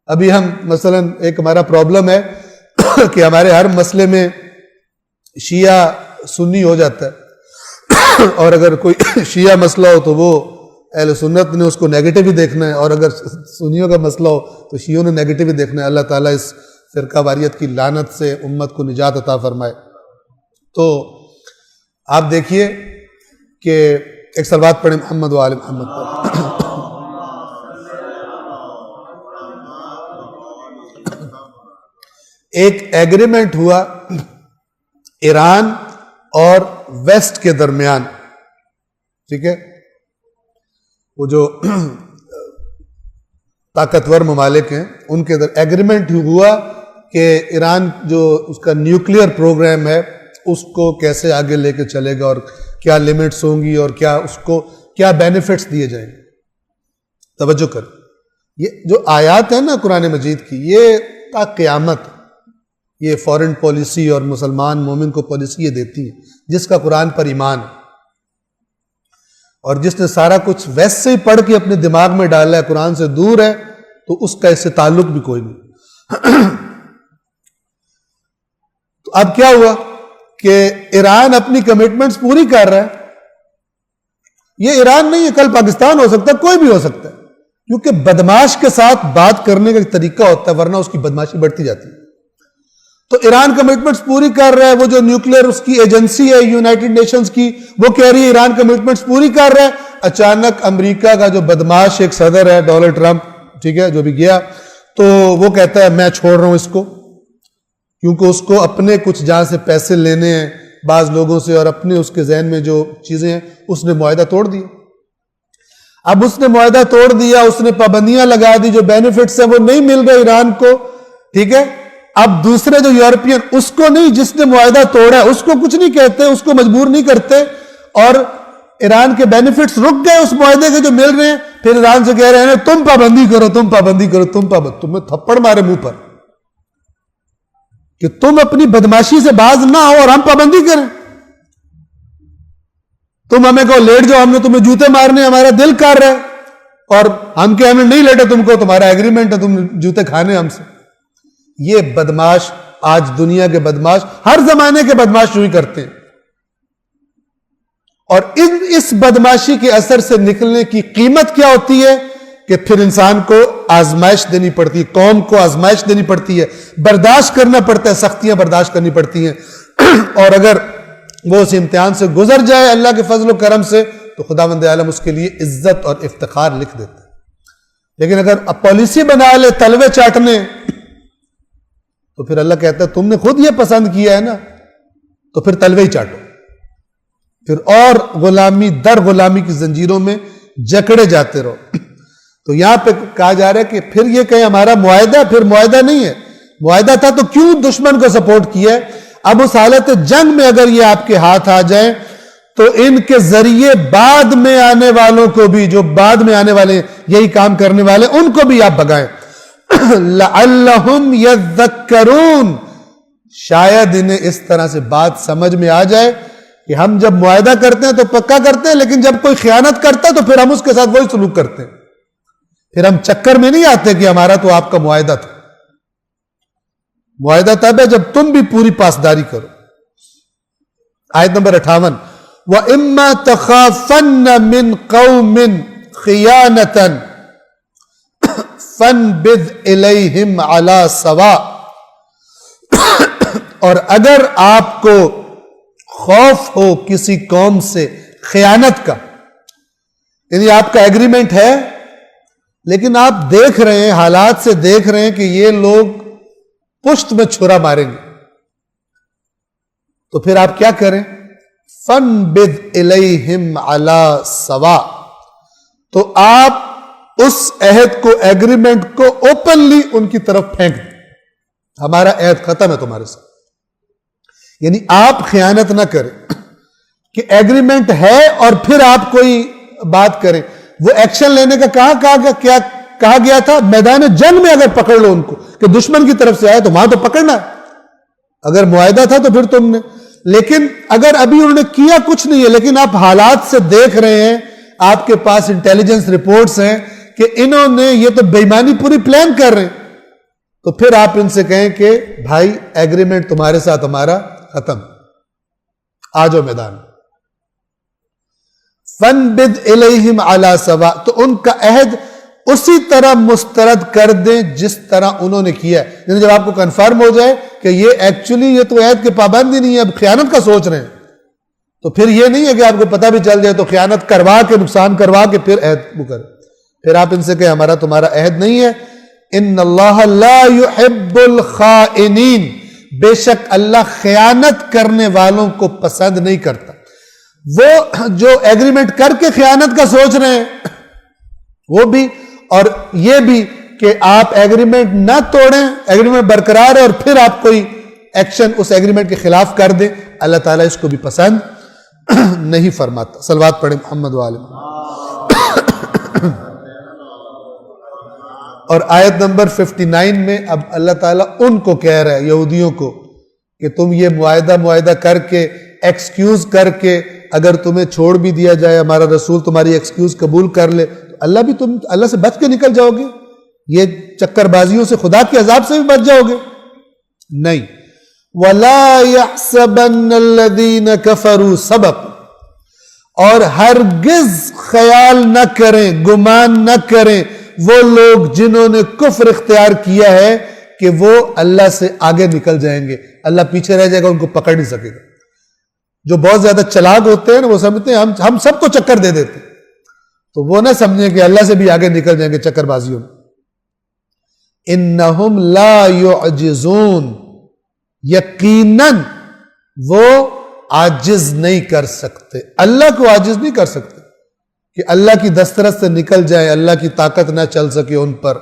ابھی ہم مثلا ایک ہمارا پرابلم ہے کہ ہمارے ہر مسئلے میں شیعہ سنی ہو جاتا ہے، اور اگر کوئی شیعہ مسئلہ ہو تو وہ اہل سنت نے اس کو نیگیٹو ہی دیکھنا ہے، اور اگر سنیوں کا مسئلہ ہو تو شیعوں نے نیگیٹو ہی دیکھنا ہے. اللہ تعالیٰ اس فرقہ واریت کی لعنت سے امت کو نجات عطا فرمائے. تو آپ دیکھیے کہ ایک صلوات پڑھیں محمد و آل محمد پر. ایک ایگریمنٹ ہوا ایران اور ویسٹ کے درمیان، ٹھیک ہے، وہ جو طاقتور ممالک ہیں ان کے در ایگریمنٹ ہوا کہ ایران جو اس کا نیوکلیئر پروگرام ہے اس کو کیسے آگے لے کے چلے گا اور کیا لیمٹس ہوں گی اور کیا اس کو کیا بینیفٹس دیے جائیں گے. توجہ کر، یہ جو آیات ہیں نا قرآن مجید کی، یہ تا قیامت یہ فورن پالیسی اور مسلمان مومن کو پالیسی یہ دیتی ہے جس کا قرآن پر ایمان ہے، اور جس نے سارا کچھ ویسے ہی پڑھ کے اپنے دماغ میں ڈالا ہے، قرآن سے دور ہے، تو اس کا اس سے تعلق بھی کوئی نہیں. تو اب کیا ہوا کہ ایران اپنی کمٹمنٹس پوری کر رہا ہے. یہ ایران نہیں ہے، کل پاکستان ہو سکتا ہے، کوئی بھی ہو سکتا ہے، کیونکہ بدماش کے ساتھ بات کرنے کا ایک طریقہ ہوتا ہے ورنہ اس کی بدماشی بڑھتی جاتی ہے. تو ایران کمٹمنٹس پوری کر رہا ہے، وہ جو نیوکلیئر اس کی ایجنسی ہے یونائٹڈ نیشنز کی، وہ کہہ رہی ہے ایران کمٹمنٹس پوری کر رہا ہے. اچانک امریکہ کا جو بدماش ایک صدر ہے ڈونلڈ ٹرمپ، ٹھیک ہے، جو بھی گیا، تو وہ کہتا ہے میں چھوڑ رہا ہوں اس کو، کیونکہ اس کو اپنے کچھ جہاں سے پیسے لینے ہیں بعض لوگوں سے اور اپنے اس کے ذہن میں جو چیزیں ہیں اس نے معاہدہ توڑ دیا. اب اس نے معاہدہ توڑ دیا، اس نے پابندیاں لگا دی، جو بینیفٹس ہیں وہ نہیں مل رہے ایران کو، ٹھیک ہے. اب دوسرے جو یورپین، اس کو نہیں، جس نے معاہدہ توڑا ہے اس کو کچھ نہیں کہتے، اس کو مجبور نہیں کرتے، اور ایران کے بینیفٹس رک گئے اس معاہدے کے جو مل رہے ہیں، پھر ایران سے کہہ رہے ہیں تم پابندی کرو، تم پابندی کرو، تمہیں تھپڑ مارے منہ پر کہ تم اپنی بدماشی سے باز نہ ہو اور ہم پابندی کریں. تم ہمیں کہو لیٹ جاؤ، ہم نے تمہیں جوتے مارنے، ہمارا دل کر رہا ہے، اور ہم کہ ہمیں نہیں لیٹے تم کو، تمہارا ایگریمنٹ ہے، تم جوتے کھانے ہم سے. یہ بدماش آج دنیا کے بدماش ہر زمانے کے بدماش یوں ہی کرتے ہیں. اور اس بدماشی کے اثر سے نکلنے کی قیمت کیا ہوتی ہے کہ پھر انسان کو آزمائش دینی پڑتی ہے، قوم کو آزمائش دینی پڑتی ہے، برداشت کرنا پڑتا ہے، سختیاں برداشت کرنی پڑتی ہیں. اور اگر وہ اس امتحان سے گزر جائے اللہ کے فضل و کرم سے تو خداوند عالم اس کے لیے عزت اور افتخار لکھ دیتا ہے. لیکن اگر پالیسی بنا لے تلوے چاٹنے تو پھر اللہ کہتا ہے تم نے خود یہ پسند کیا ہے نا، تو پھر تلوے ہی چاٹو، پھر اور غلامی در غلامی کی زنجیروں میں جکڑے جاتے رہو. تو یہاں پہ کہا جا رہا ہے کہ پھر یہ کہیں ہمارا معاہدہ، پھر معاہدہ نہیں ہے. معاہدہ تھا تو کیوں دشمن کو سپورٹ کیا ہے؟ اب اس حالت جنگ میں اگر یہ آپ کے ہاتھ آ جائیں تو ان کے ذریعے بعد میں آنے والوں کو بھی، جو بعد میں آنے والے یہی کام کرنے والے، ان کو بھی آپ بھگائیں. لعلہم یذکرون، شاید انہیں اس طرح سے بات سمجھ میں آ جائے کہ ہم جب معاہدہ کرتے ہیں تو پکا کرتے ہیں، لیکن جب کوئی خیانت کرتا ہے تو پھر ہم اس کے ساتھ وہی سلوک کرتے ہیں. پھر ہم چکر میں نہیں آتے کہ ہمارا تو آپ کا معاہدہ تھا. معاہدہ تب ہے جب تم بھی پوری پاسداری کرو. آیت نمبر 58، وَإِمَّا تَخَافَنَّ مِنْ قَوْمٍ خِيَانَةً فَانْبِذْ إِلَيْهِمْ عَلَى سَوَاءٍ. اور اگر آپ کو خوف ہو کسی قوم سے خیانت کا، یعنی آپ کا ایگریمنٹ ہے لیکن آپ دیکھ رہے ہیں، حالات سے دیکھ رہے ہیں کہ یہ لوگ پشت میں چھرا ماریں گے، تو پھر آپ کیا کریں؟ فَانْبِذْ إِلَيْهِمْ عَلَى سَوَاءٍ. تو آپ اس عہد کو، ایگریمنٹ کو اوپنلی ان کی طرف پھینک دیں، ہمارا عہد ختم ہے تمہارے ساتھ. یعنی آپ خیانت نہ کریں کہ ایگریمنٹ ہے اور پھر آپ کوئی بات کریں. وہ ایکشن لینے کا کہا گیا تھا میدان جنگ میں اگر پکڑ لو ان کو کہ دشمن کی طرف سے آئے تو وہاں تو پکڑنا ہے. اگر معاہدہ تھا تو پھر تم نے، لیکن اگر ابھی انہوں نے کیا کچھ نہیں ہے لیکن آپ حالات سے دیکھ رہے ہیں، آپ کے پاس انٹیلیجنس رپورٹس ہیں کہ انہوں نے یہ تو بے ایمانی پوری پلان کر رہے ہیں، تو پھر آپ ان سے کہیں کہ بھائی ایگریمنٹ تمہارے ساتھ ہمارا ختم، آ جاؤ میدان. فَانْبِذْ إِلَيْهِمْ عَلَى سَوَاءٍ. تو ان کا عہد اسی طرح مسترد کر دیں جس طرح انہوں نے کیا ہے. یعنی جب آپ کو کنفرم ہو جائے کہ یہ ایکچولی یہ تو عہد کے پابند ہی نہیں ہے، اب خیانت کا سوچ رہے ہیں، تو پھر یہ نہیں ہے کہ آپ کو پتہ بھی چل جائے تو خیانت کروا کے، نقصان کروا کے پھر عہد مکر. پھر آپ ان سے کہیں ہمارا تمہارا عہد نہیں ہے. ان اللہ لا يحب الخائنین، بے شک اللہ خیانت کرنے والوں کو پسند نہیں کرتا. وہ جو ایگریمنٹ کر کے خیانت کا سوچ رہے ہیں وہ بھی، اور یہ بھی کہ آپ ایگریمنٹ نہ توڑیں، ایگریمنٹ برقرار ہے اور پھر آپ کوئی ایکشن اس ایگریمنٹ کے خلاف کر دیں، اللہ تعالیٰ اس کو بھی پسند نہیں فرماتا. صلوات پڑھیں محمد وآلہ. اور آیت نمبر 59 میں اب اللہ تعالیٰ ان کو کہہ رہا ہے، یہودیوں کو، کہ تم یہ معاہدہ کر کے، ایکسکیوز کر کے اگر تمہیں چھوڑ بھی دیا جائے، ہمارا رسول تمہاری ایکسکیوز قبول کر لے تو اللہ سے بچ کے نکل جاؤ گے، یہ چکر بازیوں سے، خدا کے عذاب سے بھی بچ جاؤ گے؟ نہیں. وَلَا يَحْسَبَنَّ الَّذِينَ كَفَرُوا سَبَقُوا، اور ہرگز خیال نہ کریں، گمان نہ کریں وہ لوگ جنہوں نے کفر اختیار کیا ہے کہ وہ اللہ سے آگے نکل جائیں گے، اللہ پیچھے رہ جائے گا، ان کو پکڑ نہیں سکے گا. جو بہت زیادہ چلاک ہوتے ہیں نا، وہ سمجھتے ہیں ہم سب کو چکر دے دیتے، تو وہ نہ سمجھیں کہ اللہ سے بھی آگے نکل جائیں گے چکر بازیوں میں. انہم لا یعجزون، یقیناً وہ عاجز نہیں کر سکتے، اللہ کو عاجز نہیں کر سکتے کہ اللہ کی دسترس سے نکل جائے، اللہ کی طاقت نہ چل سکے ان پر،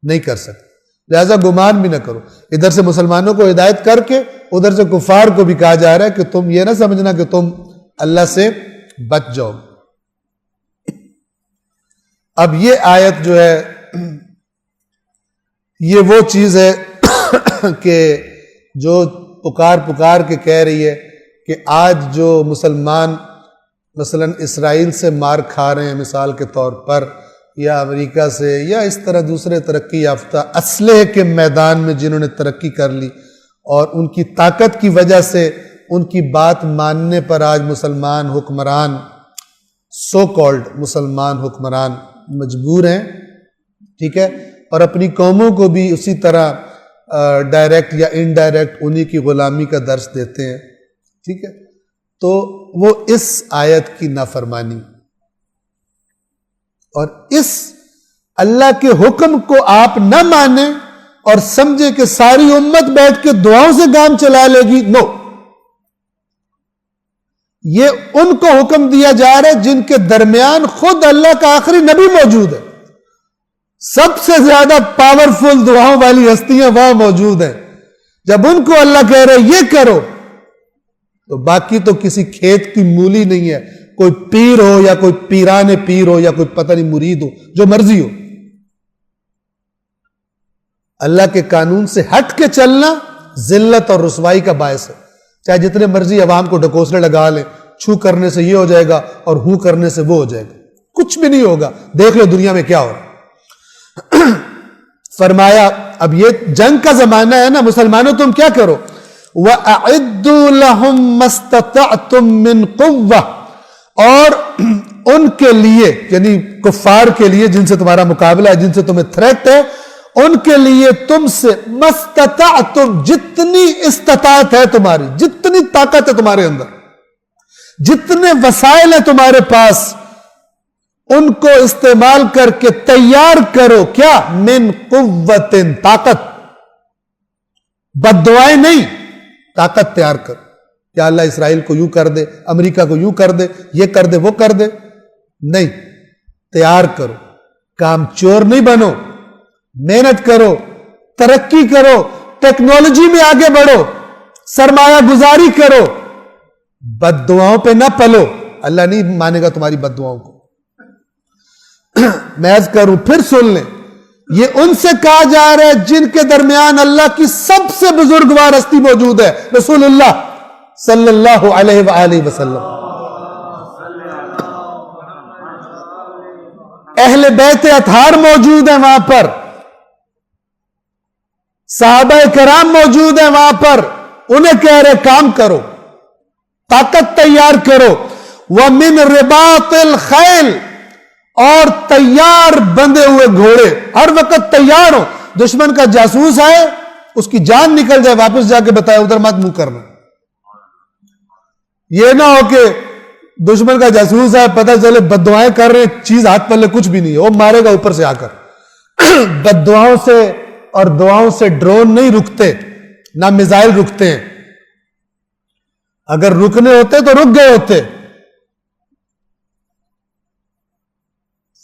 نہیں کر سکتے. لہذا گمان بھی نہ کرو. ادھر سے مسلمانوں کو ہدایت کر کے ادھر سے کفار کو بھی کہا جا رہا ہے کہ تم یہ نہ سمجھنا کہ تم اللہ سے بچ جاؤ. اب یہ آیت جو ہے یہ وہ چیز ہے کہ جو پکار کے کہہ رہی ہے کہ آج جو مسلمان مثلا اسرائیل سے مار کھا رہے ہیں مثال کے طور پر، یا امریکہ سے، یا اس طرح دوسرے ترقی یافتہ اسلحے کے میدان میں جنہوں نے ترقی کر لی، اور ان کی طاقت کی وجہ سے ان کی بات ماننے پر آج مسلمان حکمران، سو کالڈ مسلمان حکمران مجبور ہیں، ٹھیک ہے، اور اپنی قوموں کو بھی اسی طرح ڈائریکٹ یا انڈائریکٹ انہی کی غلامی کا درس دیتے ہیں، ٹھیک ہے. تو وہ اس آیت کی نافرمانی اور اس اللہ کے حکم کو آپ نہ مانیں اور سمجھے کہ ساری امت بیٹھ کے دعاؤں سے کام چلا لے گی، نو. یہ ان کو حکم دیا جا رہا ہے جن کے درمیان خود اللہ کا آخری نبی موجود ہے. سب سے زیادہ پاورفل دعاؤں والی ہستیاں وہاں موجود ہیں. جب ان کو اللہ کہہ رہے یہ کرو تو باقی تو کسی کھیت کی مولی نہیں ہے، کوئی پیر ہو یا کوئی پیران پیر ہو یا کوئی پتہ نہیں مرید ہو، جو مرضی ہو. اللہ کے قانون سے ہٹ کے چلنا ذلت اور رسوائی کا باعث ہے. چاہے جتنے مرضی عوام کو ڈھکوسلے لگا لیں، چھو کرنے سے یہ ہو جائے گا اور ہو کرنے سے وہ ہو جائے گا، کچھ بھی نہیں ہوگا. دیکھ لو دنیا میں کیا ہو رہا. فرمایا اب یہ جنگ کا زمانہ ہے نا، مسلمانوں تم کیا کرو، وَأَعِدُّوا لَهُمْ مَا اسْتَطَعْتُم مِّن قُوَّةٍ، اور ان کے لیے یعنی کفار کے لیے جن سے تمہارا مقابلہ ہے، جن سے تمہیں تھریٹ ہے، ان کے لیے تم سے مَا اسْتَطَعْتُم، جتنی استطاعت ہے تمہاری، جتنی طاقت ہے تمہارے اندر، جتنے وسائل ہیں تمہارے پاس، ان کو استعمال کر کے تیار کرو. کیا؟ من قوت، طاقت. بد دعائیں نہیں، طاقت تیار کرو. یا اللہ اسرائیل کو یوں کر دے، امریکہ کو یوں کر دے، یہ کر دے، وہ کر دے. نہیں، تیار کرو. کام چور نہیں بنو، محنت کرو، ترقی کرو، ٹیکنالوجی میں آگے بڑھو، سرمایہ گزاری کرو. بد دعاؤں پہ نہ پلو، اللہ نہیں مانے گا تمہاری بد دعاؤں کو. میں عرض کروں پھر سن لیں، یہ ان سے کہا جا رہا ہے جن کے درمیان اللہ کی سب سے بزرگوار ہستی موجود ہے، رسول اللہ صلی اللہ علیہ وآلہ وسلم. اہل بیت اطہار موجود ہیں وہاں پر، صحابہ کرام موجود ہیں وہاں پر. انہیں کہہ رہے کام کرو، طاقت تیار کرو. وَمِن رِبَاطِ الْخَيْلِ، اور تیار بندے ہوئے گھوڑے، ہر وقت تیار ہو. دشمن کا جاسوس آئے، اس کی جان نکل جائے، واپس جا کے بتائے ادھر مت منہ کرنا. یہ نہ ہو کہ دشمن کا جاسوس آئے، پتہ چلے بد دعائیں کر رہے، چیز ہاتھ پلے کچھ بھی نہیں ہے، وہ مارے گا اوپر سے آ کر. بد دعاؤں سے اور دعاؤں سے ڈرون نہیں رکتے، نہ میزائل رکتے ہیں. اگر رکنے ہوتے تو رک گئے ہوتے.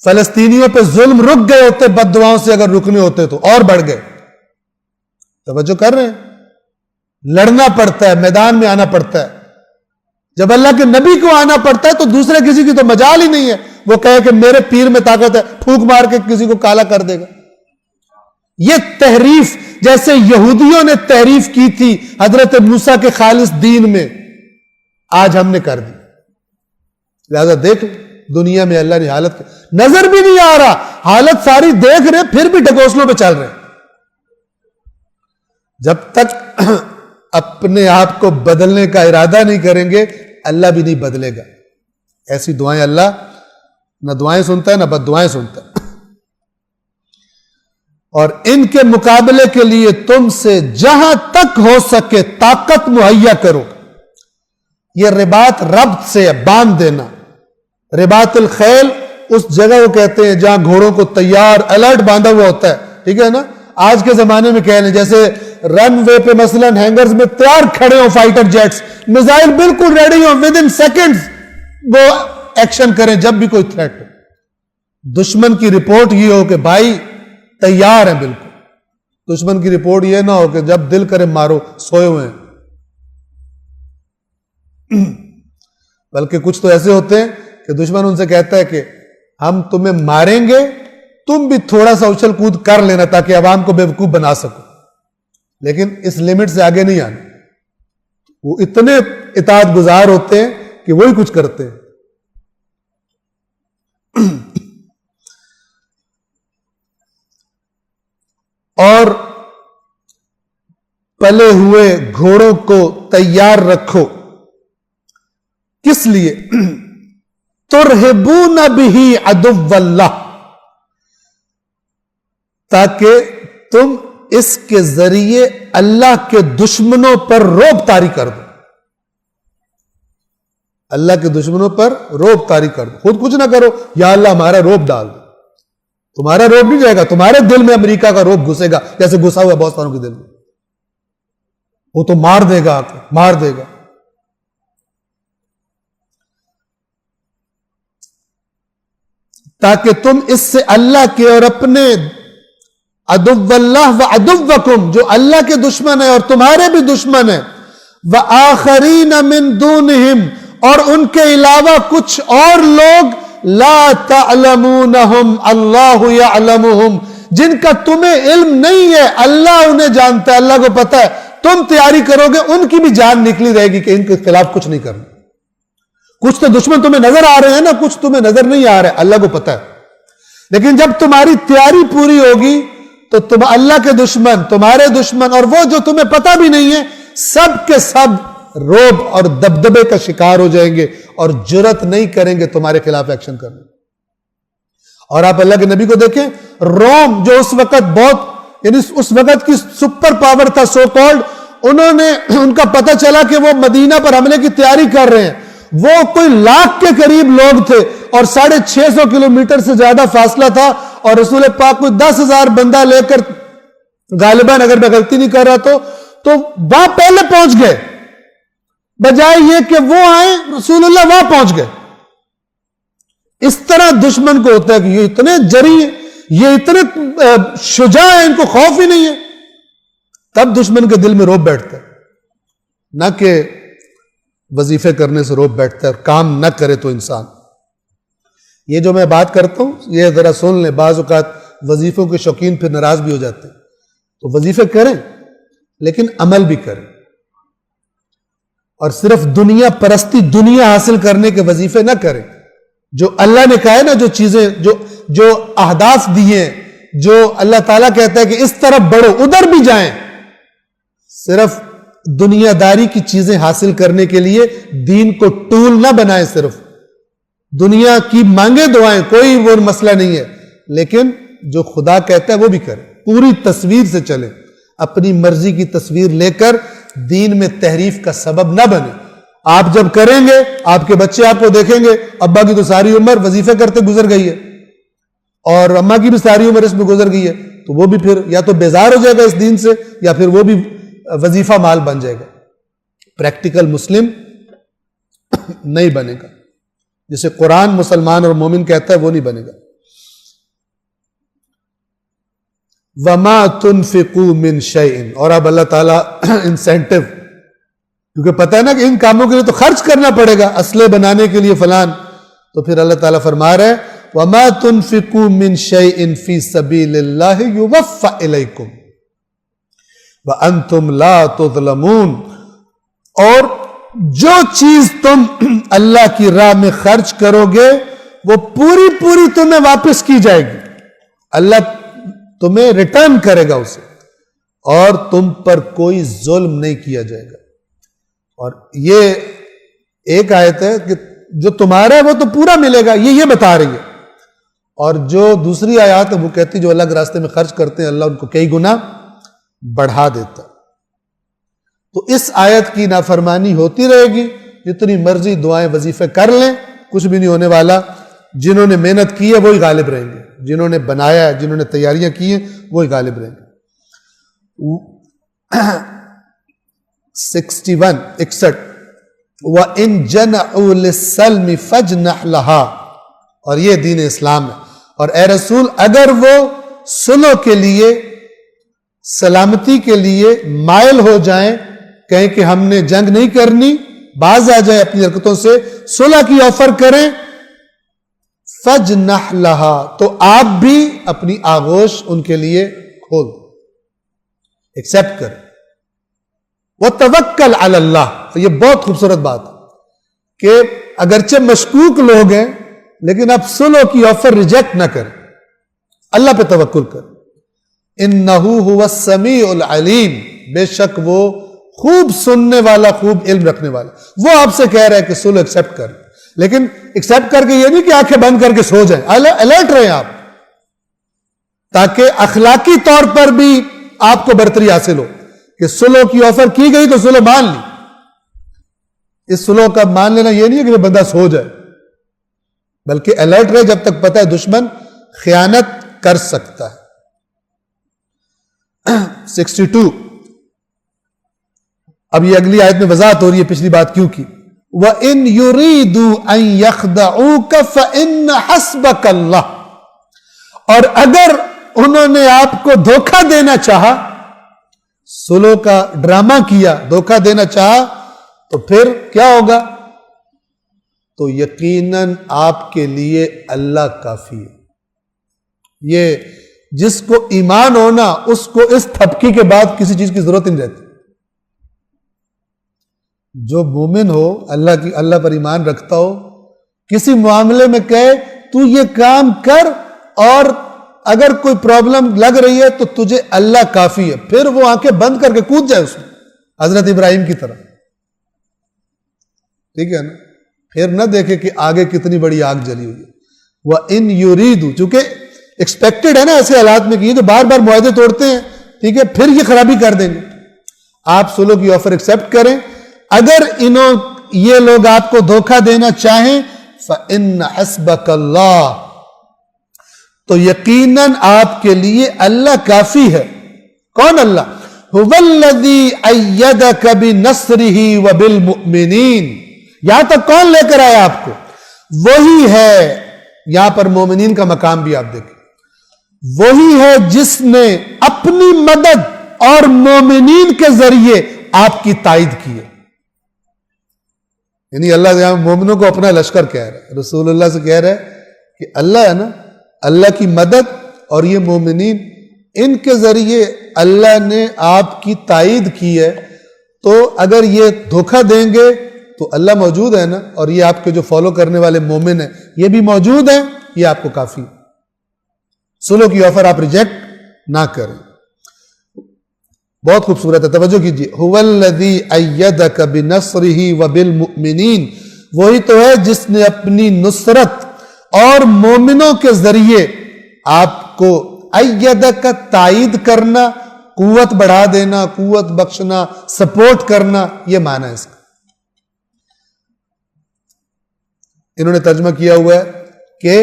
فلسطینیوں پہ ظلم رک گئے ہوتے بد دعاؤں سے، اگر رکنے ہوتے تو اور بڑھ گئے. توجہ کر رہے ہیں؟ لڑنا پڑتا ہے، میدان میں آنا پڑتا ہے. جب اللہ کے نبی کو آنا پڑتا ہے تو دوسرے کسی کی تو مجال ہی نہیں ہے وہ کہے کہ میرے پیر میں طاقت ہے، پھونک مار کے کسی کو کالا کر دے گا. یہ تحریف جیسے یہودیوں نے تحریف کی تھی حضرت موسیٰ کے خالص دین میں، آج ہم نے کر دی. لہذا دیکھ دنیا میں اللہ نے حالت نظر بھی نہیں آ رہا، حالت ساری دیکھ رہے پھر بھی ڈھکوسلوں پہ چل رہے. جب تک اپنے آپ کو بدلنے کا ارادہ نہیں کریں گے اللہ بھی نہیں بدلے گا. ایسی دعائیں اللہ نہ دعائیں سنتا ہے نہ بد دعائیں سنتا ہے. اور ان کے مقابلے کے لیے تم سے جہاں تک ہو سکے طاقت مہیا کرو. یہ رباط ربط سے باندھ دینا. رباط الخیل اس جگہ کو کہتے ہیں جہاں گھوڑوں کو تیار الرٹ باندھا ہوا ہوتا ہے، ٹھیک ہے نا. آج کے زمانے میں کہہ لیں جیسے رن وے پہ مثلا ہینگرز میں تیار کھڑے ہوں فائٹر جیٹس، میزائل بالکل ریڈی ہوں، ود ان سیکنڈز وہ ایکشن کریں جب بھی کوئی تھریٹ ہو. دشمن کی رپورٹ یہ ہو کہ بھائی تیار ہیں بالکل. دشمن کی رپورٹ یہ نہ ہو کہ جب دل کرے مارو، سوئے ہوئے ہیں. بلکہ کچھ تو ایسے ہوتے ہیں کہ دشمن ان سے کہتا ہے کہ ہم تمہیں ماریں گے، تم بھی تھوڑا سا اچھل کود کر لینا تاکہ عوام کو بیوقوف بنا سکو، لیکن اس لمٹ سے آگے نہیں آنا۔ وہ اتنے اطاعت گزار ہوتے ہیں کہ وہی کچھ کرتے ہیں۔ اور پلے ہوئے گھوڑوں کو تیار رکھو، کس لیے؟ ترہبون بہ عدو اللہ، تاکہ تم اس کے ذریعے اللہ کے دشمنوں پر رعب طاری کر دو۔ اللہ کے دشمنوں پر رعب طاری کر دو، خود کچھ نہ کرو، یا اللہ ہمارا رعب ڈال دو۔ تمہارا رعب نہیں جائے گا، تمہارے دل میں امریکہ کا رعب گھسے گا، جیسے گھسا ہوا بہت ساروں کے دل میں۔ وہ تو مار دے گا، مار دے گا۔ تاکہ تم اس سے اللہ کے اور اپنے عدو اللہ و عدوکم، جو اللہ کے دشمن ہیں اور تمہارے بھی دشمن ہیں، وآخرین من دونہم، اور ان کے علاوہ کچھ اور لوگ، لا تعلمونہم اللہ یعلمہم، جن کا تمہیں علم نہیں ہے، اللہ انہیں جانتا ہے، اللہ کو پتا ہے۔ تم تیاری کرو گے، ان کی بھی جان نکلی رہے گی کہ ان کے خلاف کچھ نہیں کرنا۔ کچھ تو دشمن تمہیں نظر آ رہے ہیں نا، کچھ تمہیں نظر نہیں آ رہے، اللہ کو پتا ہے۔ لیکن جب تمہاری تیاری پوری ہوگی تو تم اللہ کے دشمن، تمہارے دشمن اور وہ جو تمہیں پتا بھی نہیں ہے، سب کے سب رعب اور دبدبے کا شکار ہو جائیں گے اور جرأت نہیں کریں گے تمہارے خلاف ایکشن کرنے۔ اور آپ اللہ کے نبی کو دیکھیں، روم جو اس وقت بہت، یعنی اس وقت کی سپر پاور تھا سو کالڈ، ان کا پتہ چلا کہ وہ مدینہ پر حملے کی تیاری کر رہے ہیں۔ وہ کوئی 1,00,000 کے قریب لوگ تھے اور 650 کلومیٹر سے زیادہ فاصلہ تھا، اور رسول پاک کوئی 10,000 بندہ لے کر غالباً، اگر میں غلطی نہیں کر رہا تو وہاں پہلے پہنچ گئے، بجائے یہ کہ وہ آئیں، رسول اللہ وہاں پہنچ گئے۔ اس طرح دشمن کو ہوتا ہے کہ یہ اتنے جری ہیں، یہ اتنے شجاع ہیں، ان کو خوف ہی نہیں ہے، تب دشمن کے دل میں رعب بیٹھتا ہے، نہ کہ وظیفے کرنے سے رعب بیٹھتا ہے اور کام نہ کرے تو انسان۔ یہ جو میں بات کرتا ہوں یہ ذرا سن لیں، بعض اوقات وظیفوں کے شوقین پھر ناراض بھی ہو جاتے ہیں، تو وظیفے کریں لیکن عمل بھی کریں، اور صرف دنیا پرستی، دنیا حاصل کرنے کے وظیفے نہ کریں۔ جو اللہ نے کہا ہے نا، جو چیزیں، جو اہداف دیے ہیں، جو اللہ تعالیٰ کہتا ہے کہ اس طرف بڑھو، ادھر بھی جائیں، صرف دنیا داری کی چیزیں حاصل کرنے کے لیے دین کو ٹول نہ بنائیں، صرف دنیا کی مانگے دعائیں، کوئی وہ مسئلہ نہیں ہے، لیکن جو خدا کہتا ہے وہ بھی کریں، پوری تصویر سے چلیں، اپنی مرضی کی تصویر لے کر دین میں تحریف کا سبب نہ بنے۔ آپ جب کریں گے، آپ کے بچے آپ کو دیکھیں گے، ابا کی تو ساری عمر وظیفے کرتے گزر گئی ہے اور اماں کی بھی ساری عمر اس میں گزر گئی ہے، تو وہ بھی پھر یا تو بیزار ہو جائے گا اس دین سے، یا پھر وہ بھی وظیفہ مال بن جائے گا، پریکٹیکل مسلم نہیں بنے گا، جسے قرآن مسلمان اور مومن کہتا ہے وہ نہیں بنے گا۔ وَمَا تُنْفِقُوا مِنْ شَيْءٍ، اور اب اللہ تعالیٰ انسینٹو، کیونکہ پتہ ہے نا کہ ان کاموں کے لیے تو خرچ کرنا پڑے گا، اسلحے بنانے کے لیے فلان، تو پھر اللہ تعالیٰ فرما رہے ہیں وَمَا تُنْفِقُوا مِنْ شَيْءٍ فِي سَبِيلِ اللَّهِ يُوَفَّ إِلَيْكُمْ وَأَنْتُمْ لَا تُظْلَمُونَ، اور جو چیز تم اللہ کی راہ میں خرچ کرو گے وہ پوری پوری تمہیں واپس کی جائے گی، اللہ تمہیں ریٹرن کرے گا اسے، اور تم پر کوئی ظلم نہیں کیا جائے گا۔ اور یہ ایک آیت ہے کہ جو تمہارا ہے وہ تو پورا ملے گا، یہ بتا رہی ہے، اور جو دوسری آیات ہے وہ کہتی جو اللہ کے راستے میں خرچ کرتے ہیں اللہ ان کو کئی گنا بڑھا دیتا۔ تو اس آیت کی نافرمانی ہوتی رہے گی، جتنی مرضی دعائیں وظیفے کر لیں، کچھ بھی نہیں ہونے والا۔ جنہوں نے محنت کی ہے وہی غالب رہیں گے، جنہوں نے بنایا ہے، جنہوں نے تیاریاں کی ہیں وہی غالب رہیں گے۔ 61 وَإِن جَنَعُوا لِلسَّلْمِ فَاجْنَحْ لَهَا، اور یہ دین اسلام ہے۔ اور اے رسول اگر وہ صلح کے لیے، سلامتی کے لیے مائل ہو جائیں، کہیں کہ ہم نے جنگ نہیں کرنی، باز آ جائیں اپنی حرکتوں سے، صلح کی آفر کریں، فجنح لہا، تو آپ بھی اپنی آغوش ان کے لیے کھول دو، ایکسپٹ کریں. وتوکل علی اللہ، تو یہ بہت خوبصورت بات ہے کہ اگرچہ مشکوک لوگ ہیں لیکن آپ صلح کی آفر ریجیکٹ نہ کریں، اللہ پہ توکل کریں. انہ هو السمیع العلیم، بے شک وہ خوب سننے والا، خوب علم رکھنے والا. وہ آپ سے کہہ رہا ہے کہ صلح ایکسپٹ کر، لیکن ایکسپٹ کر کے یہ نہیں کہ آنکھیں بند کر کے سو جائیں، الرٹ رہیں آپ، تاکہ اخلاقی طور پر بھی آپ کو برتری حاصل ہو کہ صلح کی آفر کی گئی تو صلح مان لی. اس صلح کا مان لینا یہ نہیں ہے کہ وہ بندہ سو جائے، بلکہ الرٹ رہے جب تک پتہ ہے دشمن خیانت کر سکتا ہے. 62. اب یہ اگلی آیت میں وضاحت ہو رہی ہے پچھلی بات کیوں کی. وَإِن يُرِيدُوا أَن يَخْدَعُوكَ فَإِنَّ حَسْبَكَ اللَّهُ، اور اگر انہوں نے آپ کو دھوکہ دینا چاہا، صلح کا ڈرامہ کیا، دھوکہ دینا چاہا، تو پھر کیا ہوگا؟ تو یقیناً آپ کے لیے اللہ کافی ہے. یہ جس کو ایمان ہونا، اس کو اس تھپکی کے بعد کسی چیز کی ضرورت نہیں رہتی. جو مومن ہو، اللہ پر ایمان رکھتا ہو، کسی معاملے میں کہے تو یہ کام کر، اور اگر کوئی پرابلم لگ رہی ہے تو تجھے اللہ کافی ہے، پھر وہ آنکھیں بند کر کے کود جائے اس میں، حضرت ابراہیم کی طرح. ٹھیک ہے نا؟ پھر نہ دیکھے کہ آگے کتنی بڑی آگ جلی ہوئی ہے. وَإِن يُرِيدُوا، چونکہ ایکسپیکٹڈ ہے نا ایسے حالات میں کہ یہ جو بار بار معاہدے توڑتے ہیں، ٹھیک ہے، پھر یہ خرابی کر دیں گے. آپ صلح کی آفر ایکسپٹ کریں. اگر یہ لوگ آپ کو دھوکہ دینا چاہیں، فَإِنَّ حَسْبَكَ اللَّهُ، تو یقیناً آپ کے لیے اللہ کافی ہے. کون اللہ؟ هُوَ الَّذِي أَيَّدَكَ بِنَصْرِهِ وَبِالْمُؤْمِنِينَ. یہاں تک کون لے کر آیا آپ کو؟ وہی ہے. یہاں پر مومنین کا مقام بھی آپ دیکھیں، وہی ہے جس نے اپنی مدد اور مومنین کے ذریعے آپ کی تائید کی ہے. یعنی اللہ یہاں مومنوں کو اپنا لشکر کہہ رہا ہے، رسول اللہ سے کہہ رہا ہے کہ اللہ ہے نا، اللہ کی مدد اور یہ مومنین، ان کے ذریعے اللہ نے آپ کی تائید کی ہے. تو اگر یہ دھوکہ دیں گے تو اللہ موجود ہے نا، اور یہ آپ کے جو فالو کرنے والے مومن ہیں یہ بھی موجود ہیں، یہ آپ کو کافی. صلح کی آفر آپ ریجیکٹ نہ کریں. بہت خوبصورت ہے، توجہ کیجیے. هُوَ الَّذِي أَيَّدَكَ بِنَصْرِهِ وَبِالْمُؤْمِنِينَ، وہی تو ہے جس نے اپنی نصرت اور مومنوں کے ذریعے آپ کو ایدک تائید کرنا، قوت بڑھا دینا، قوت بخشنا، سپورٹ کرنا، یہ معنی ہے اس کا. انہوں نے ترجمہ کیا ہوا ہے کہ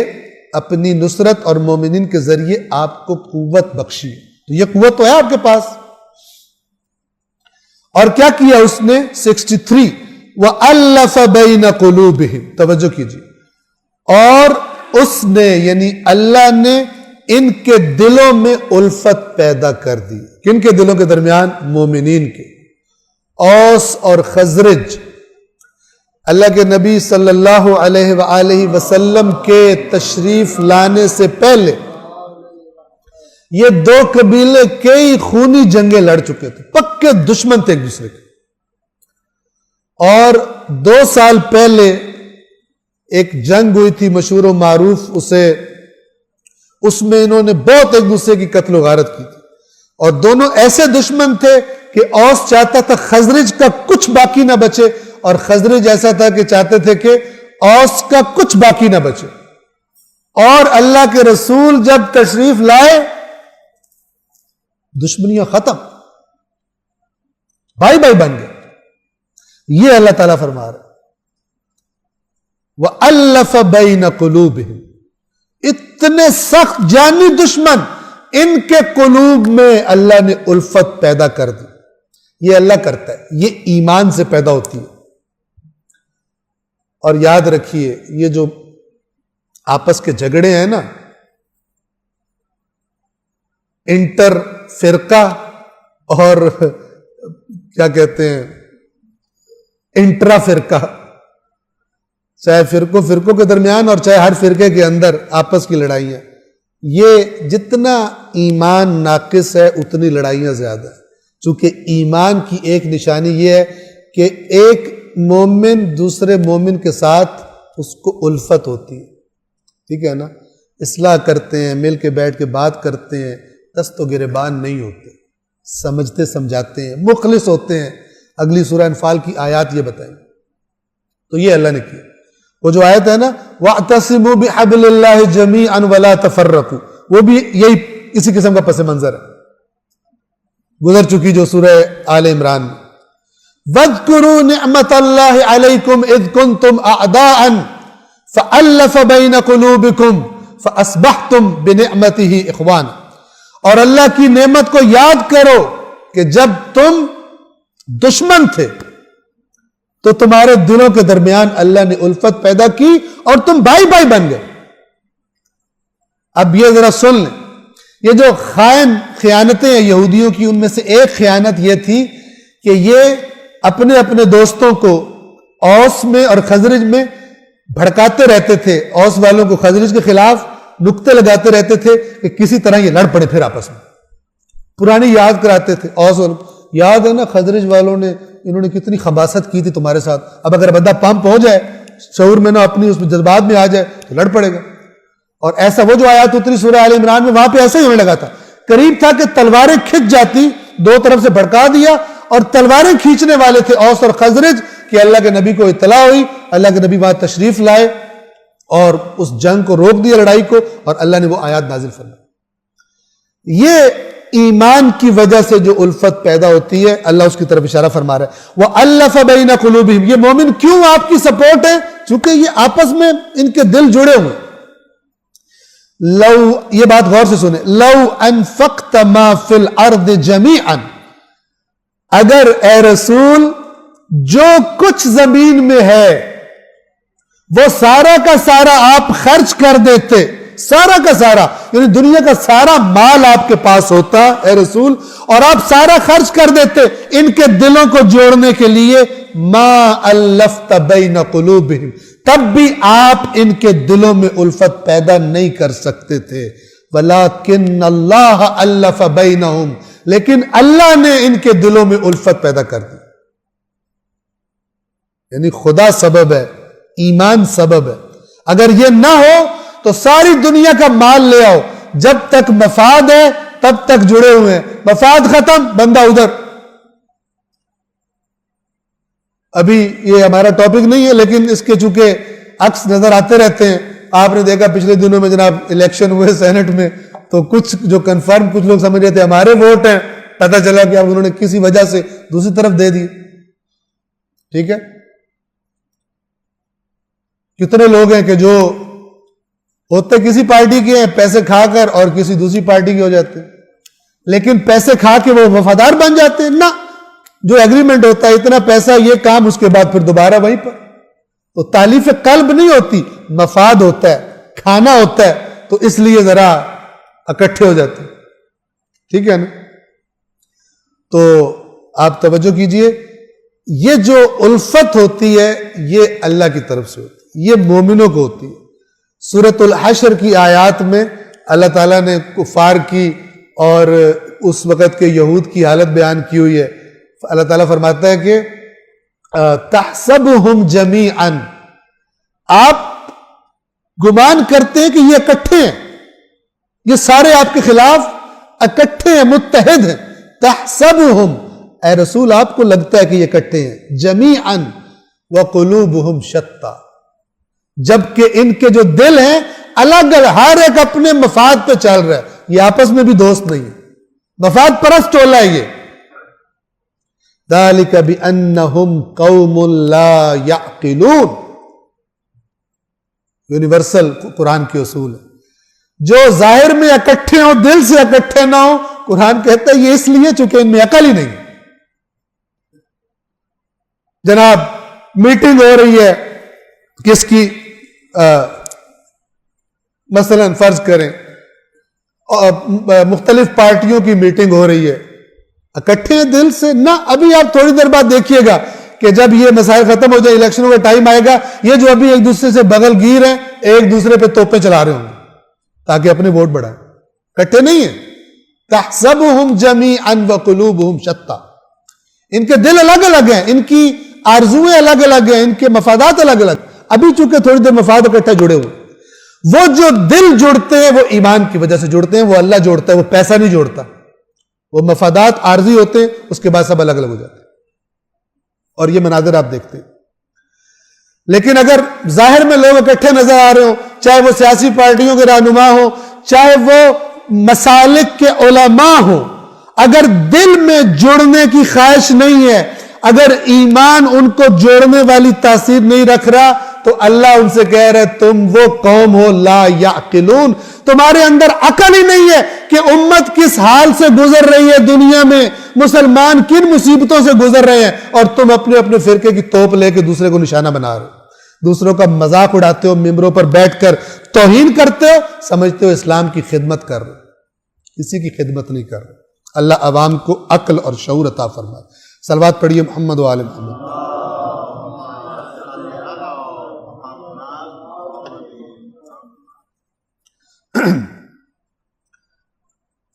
اپنی نصرت اور مومنین کے ذریعے آپ کو قوت بخشی. تو یہ قوت تو ہے آپ کے پاس. اور کیا کیا اس نے؟ 63. وَأَلَّفَ بَيْنَ قُلُوبِهِمْ، توجہ کیجیے. اور اس نے یعنی اللہ نے ان کے دلوں میں الفت پیدا کر دی. کن کے دلوں کے درمیان؟ مومنین کے. اوس اور خزرج، اللہ کے نبی صلی اللہ علیہ وآلہ وسلم کے تشریف لانے سے پہلے یہ دو قبیلے کئی خونی جنگیں لڑ چکے تھے، پکے دشمن تھے ایک دوسرے کے. اور 2 سال پہلے ایک جنگ ہوئی تھی مشہور و معروف، اس میں انہوں نے بہت ایک دوسرے کی قتل و غارت کی تھی. اور دونوں ایسے دشمن تھے کہ اوس چاہتا تھا خزرج کا کچھ باقی نہ بچے، اور خزرج ایسا تھا کہ چاہتے تھے کہ اوس کا کچھ باقی نہ بچے. اور اللہ کے رسول جب تشریف لائے، دشمنیاں ختم، بھائی بھائی بن گئے. یہ اللہ تعالیٰ فرما رہا ہے وَأَلَّفَ بَيْنَ قُلُوبِهِمْ. اتنے سخت جانی دشمن، ان کے قلوب میں اللہ نے الفت پیدا کر دی. یہ اللہ کرتا ہے، یہ ایمان سے پیدا ہوتی ہے. اور یاد رکھیے یہ جو آپس کے جھگڑے ہیں نا، انٹر فرقہ اور کیا کہتے ہیں انٹرا فرقہ، چاہے فرقوں کے درمیان اور چاہے ہر فرقے کے اندر آپس کی لڑائیاں، یہ جتنا ایمان ناقص ہے اتنی لڑائیاں زیادہ ہیں. چونکہ ایمان کی ایک نشانی یہ ہے کہ ایک مومن دوسرے مومن کے ساتھ اس کو الفت ہوتی ہے، ٹھیک ہے نا، اصلاح کرتے ہیں، مل کے بیٹھ کے بات کرتے ہیں، دست و گریبان نہیں ہوتے، سمجھتے سمجھاتے ہیں، مخلص ہوتے ہیں. اگلی سورہ انفال کی آیات یہ بتائیں. تو یہ اللہ نے کیا. وہ جو آیت ہے نا وَاعْتَصِمُوا بِحَبْلِ اللَّهِ جَمِيعًا وَلَا تَفَرَّقُوا، وہ بھی یہی اسی قسم کا پس منظر ہے گزر چکی جو سورہ آل عمران میں. وَاذْكُرُوا نِعْمَةَ اللَّهِ عَلَيْكُمْ إِذْ كُنْتُمْ أَعْدَاءً فَأَلَّفَ بَيْنَ قُلُوبِكُمْ فَأَصْبَحْتُمْ بِنِعْمَتِهِ إِخْوَانًا، اور اللہ کی نعمت کو یاد کرو کہ جب تم دشمن تھے تو تمہارے دلوں کے درمیان اللہ نے الفت پیدا کی اور تم بھائی بھائی بن گئے. اب یہ ذرا سن لیں، یہ جو خیانتیں ہیں یہودیوں کی، ان میں سے ایک خیانت یہ تھی کہ یہ اپنے اپنے دوستوں کو اوس میں اور خزرج میں بھڑکاتے رہتے تھے، اوس والوں کو خزرج کے خلاف نکتے لگاتے رہتے تھے کہ کسی طرح یہ لڑ پڑے پھر آپس میں. پرانی یاد کراتے تھے اوس والوں، یاد ہے نا خزرج والوں نے انہوں نے کتنی خباثت کی تھی تمہارے ساتھ، اب اگر بندہ پمپ ہو جائے، شعور میں نہ اپنی اس میں جذبات میں آ جائے تو لڑ پڑے گا. اور ایسا وہ جو آیات اتری سورہ آل عمران میں، وہاں پہ ایسا ہی ہونے لگا تھا. قریب تھا کہ تلواریں کھنچ جاتی، دو طرف سے بھڑکا دیا، اور تلواریں کھینچنے والے تھے اوس اور خزرج، کہ اللہ کے نبی کو اطلاع ہوئی، اللہ کے نبی وہاں تشریف لائے اور اس جنگ کو روک دیا، لڑائی کو، اور اللہ نے وہ آیات نازل فرمائی. یہ ایمان کی وجہ سے جو الفت پیدا ہوتی ہے، اللہ اس کی طرف اشارہ فرما رہا ہے. وَأَلَّفَ بَيْنَ قُلُوبِهِمْ، یہ مومن کیوں آپ کی سپورٹ ہے؟ چونکہ یہ آپس میں ان کے دل جڑے ہوئے. لو، یہ بات غور سے سنیں، لو انفقت ما فی الارض جمیعا، اگر اے رسول جو کچھ زمین میں ہے وہ سارا کا سارا آپ خرچ کر دیتے، سارا کا سارا، یعنی دنیا کا سارا مال آپ کے پاس ہوتا اے رسول، اور آپ سارا خرچ کر دیتے ان کے دلوں کو جوڑنے کے لیے، ما الفت بین قلوبہم، تب بھی آپ ان کے دلوں میں الفت پیدا نہیں کر سکتے تھے. ولیکن اللہ الف بینہم، لیکن اللہ نے ان کے دلوں میں الفت پیدا کر دی. یعنی خدا سبب ہے، ایمان سبب ہے. اگر یہ نہ ہو تو ساری دنیا کا مال لے آؤ، جب تک مفاد ہے تب تک جڑے ہوئے ہیں، مفاد ختم بندہ ادھر. ابھی یہ ہمارا ٹاپک نہیں ہے لیکن اس کے چونکہ عکس نظر آتے رہتے ہیں. آپ نے دیکھا پچھلے دنوں میں جناب الیکشن ہوئے سینٹ میں، تو کچھ جو کنفرم کچھ لوگ سمجھ رہے تھے ہمارے ووٹ ہیں، پتہ چلا کہ اب انہوں نے کسی وجہ سے دوسری طرف دے دی. ٹھیک ہے، کتنے لوگ ہیں کہ جو ہوتے کسی پارٹی کے ہیں پیسے کھا کر اور کسی دوسری پارٹی کے ہو جاتے ہیں، لیکن پیسے کھا کے وہ وفادار بن جاتے ہیں نہ. جو ایگریمنٹ ہوتا ہے اتنا پیسہ یہ کام، اس کے بعد پھر دوبارہ وہیں پر. تو تالیف قلب نہیں ہوتی، مفاد ہوتا ہے، کھانا ہوتا ہے، تو اس لیے ذرا اکٹھے ہو جاتے ہیں. ٹھیک ہے نا. تو آپ توجہ کیجئے، یہ جو الفت ہوتی ہے یہ اللہ کی طرف سے ہوتی ہے، یہ مومنوں کو ہوتی ہے. سورۃ الحشر کی آیات میں اللہ تعالیٰ نے کفار کی اور اس وقت کے یہود کی حالت بیان کی ہوئی ہے. اللہ تعالیٰ فرماتا ہے کہ تحسبہم جمیعا، آپ گمان کرتے ہیں کہ یہ اکٹھے ہیں، یہ سارے آپ کے خلاف اکٹھے ہیں، متحد ہیں. تحسبہم، اے رسول آپ کو لگتا ہے کہ یہ اکٹھے ہیں، جمیعا وقلوبہم شتیٰ، جبکہ ان کے جو دل ہیں الگ الگ، ہر ایک اپنے مفاد پہ چل رہا ہے، یہ آپس میں بھی دوست نہیں ہے، مفاد پرست ٹولہ ہے یہ. ذالک بانہم قوم لا یعقلون، یونیورسل قرآن کے اصول ہے. جو ظاہر میں اکٹھے ہوں دل سے اکٹھے نہ ہوں، قرآن کہتا ہے یہ اس لیے چونکہ ان میں عقل ہی نہیں. جناب میٹنگ ہو رہی ہے کس کی، مثلا فرض کریں مختلف پارٹیوں کی میٹنگ ہو رہی ہے، اکٹھے دل سے نہ. ابھی آپ تھوڑی دیر بعد دیکھیے گا کہ جب یہ مسائل ختم ہو جائے، الیکشنوں کا ٹائم آئے گا، یہ جو ابھی ایک دوسرے سے بغل گیر ہیں ایک دوسرے پہ توپیں چلا رہے ہوں گے تاکہ اپنے ووٹ بڑھائیں. کٹھے نہیں ہیں. تحسبهم جميعا وقلوبهم شتى. ان کے دل الگ الگ ہیں، ان کی آرزویں الگ الگ ہیں، ان کے مفادات الگ الگ. ابھی چونکہ تھوڑی دیر مفاد اکٹھے جڑے ہوئے. وہ جو دل جوڑتے ہیں وہ ایمان کی وجہ سے جوڑتے ہیں، وہ اللہ جوڑتا ہے، وہ پیسہ نہیں جوڑتا. وہ مفادات عارضی ہوتے ہیں، اس کے بعد سب الگ الگ ہو جاتے ہیں. اور یہ مناظر آپ دیکھتے ہیں. لیکن اگر ظاہر میں لوگ اکٹھے نظر آ رہے ہوں، چاہے وہ سیاسی پارٹیوں کے رہنما ہوں، چاہے وہ مسالک کے علماء ہوں، اگر دل میں جڑنے کی خواہش نہیں ہے، اگر ایمان ان کو جوڑنے والی تاثیر نہیں رکھ رہا، تو اللہ ان سے کہہ رہے تم وہ قوم ہو لا یعقلون، تمہارے اندر عقل ہی نہیں ہے کہ امت کس حال سے گزر رہی ہے، دنیا میں مسلمان کن مصیبتوں سے گزر رہے ہیں، اور تم اپنے اپنے فرقے کی توپ لے کے دوسرے کو نشانہ بنا رہے ہو، دوسروں کا مذاق اڑاتے ہو، ممبروں پر بیٹھ کر توہین کرتے ہو، سمجھتے ہو اسلام کی خدمت کر رہے ہو. کسی کی خدمت نہیں کر رہے. اللہ عوام کو عقل اور شعور عطا فرمائے. صلوات پڑھیے محمد و آل محمد.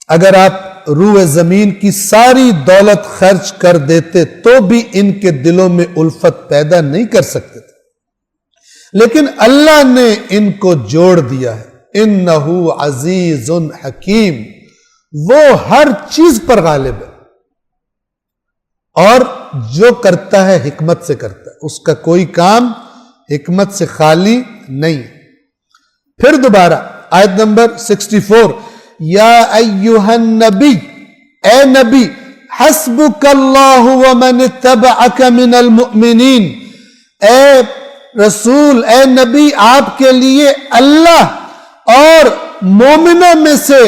اگر آپ روح زمین کی ساری دولت خرچ کر دیتے تو بھی ان کے دلوں میں الفت پیدا نہیں کر سکتے تھے، لیکن اللہ نے ان کو جوڑ دیا ہے. انہو عزیز حکیم، وہ ہر چیز پر غالب ہے اور جو کرتا ہے حکمت سے کرتا ہے، اس کا کوئی کام حکمت سے خالی نہیں. پھر دوبارہ آیت نمبر 64، یا ایہا النبی، اے نبی، حسبک اللہ ومن اتبعک من المؤمنین، اے رسول، اے نبی، آپ کے لیے اللہ اور مومنوں میں سے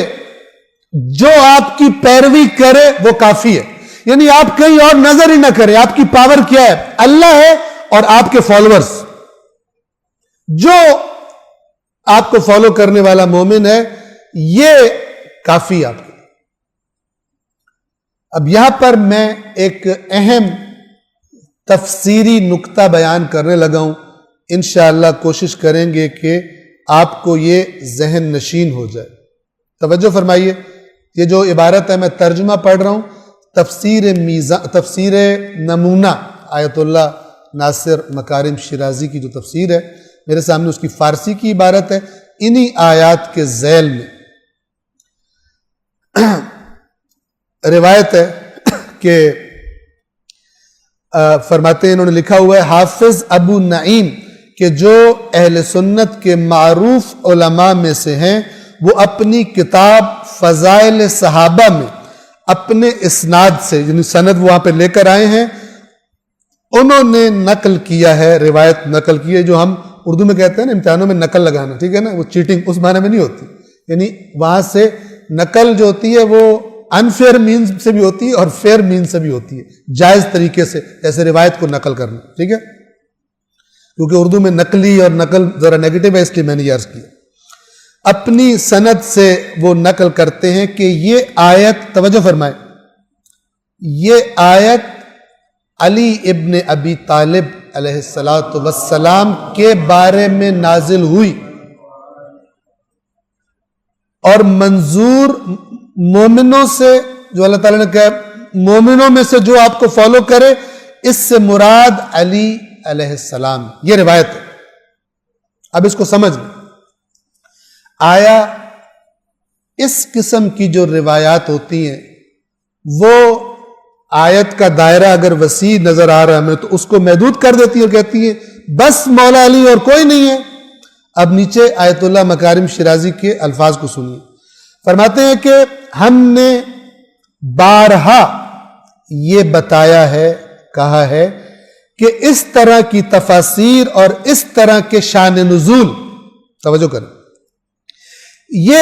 جو آپ کی پیروی کرے وہ کافی ہے. یعنی آپ کہیں اور نظر ہی نہ کریں. آپ کی پاور کیا ہے؟ اللہ ہے اور آپ کے فالوورز. جو آپ کو فالو کرنے والا مومن ہے یہ کافی آپ کے. اب یہاں پر میں ایک اہم تفسیری نکتہ بیان کرنے لگا ہوں. انشاءاللہ کوشش کریں گے کہ آپ کو یہ ذہن نشین ہو جائے. توجہ فرمائیے. یہ جو عبارت ہے میں ترجمہ پڑھ رہا ہوں، تفسیر نمونہ آیت اللہ ناصر مکارم شیرازی کی جو تفسیر ہے، میرے سامنے اس کی فارسی کی عبارت ہے. انہی آیات کے ذیل میں روایت ہے کہ فرماتے ہیں، انہوں نے لکھا ہوا ہے حافظ ابو نعیم کہ جو اہل سنت کے معروف علماء میں سے ہیں، وہ اپنی کتاب فضائل صحابہ میں اپنے اسناد سے، یعنی سند وہاں پہ لے کر آئے ہیں، انہوں نے نقل کیا ہے، روایت نقل کی ہے، جو ہم اردو میں کہتے ہیں نا امتحانوں میں نقل لگانا، ٹھیک ہے نا، وہ چیٹنگ اس معنی میں نہیں ہوتی. یعنی وہاں سے نقل جو ہوتی ہے وہ انفیئر مینز سے بھی ہوتی ہے اور فیئر مینز سے بھی ہوتی ہے، جائز طریقے سے، جیسے روایت کو نقل کرنا، ٹھیک ہے. کیونکہ اردو میں نقلی اور نقل ذرا نیگیٹو ہے، اس لیے میں نے یہ عرض کیا. اپنی سند سے وہ نقل کرتے ہیں کہ یہ آیت، توجہ فرمائے، یہ آیت علی ابن ابی طالب علیہ السلام کے بارے میں نازل ہوئی اور منظور مومنوں سے، جو اللہ تعالیٰ نے کہا مومنوں میں سے جو آپ کو فالو کرے، اس سے مراد علی علیہ السلام. یہ روایت ہے. اب اس کو سمجھ لیں. آیا اس قسم کی جو روایات ہوتی ہیں وہ آیت کا دائرہ اگر وسیع نظر آ رہا ہے ہمیں تو اس کو محدود کر دیتی ہے اور کہتی ہے بس مولا علی اور کوئی نہیں ہے. اب نیچے آیت اللہ مکارم شیرازی کے الفاظ کو سنیے. فرماتے ہیں کہ ہم نے بارہا یہ بتایا ہے، کہا ہے کہ اس طرح کی تفاسیر اور اس طرح کے شان نزول، توجہ کریں، یہ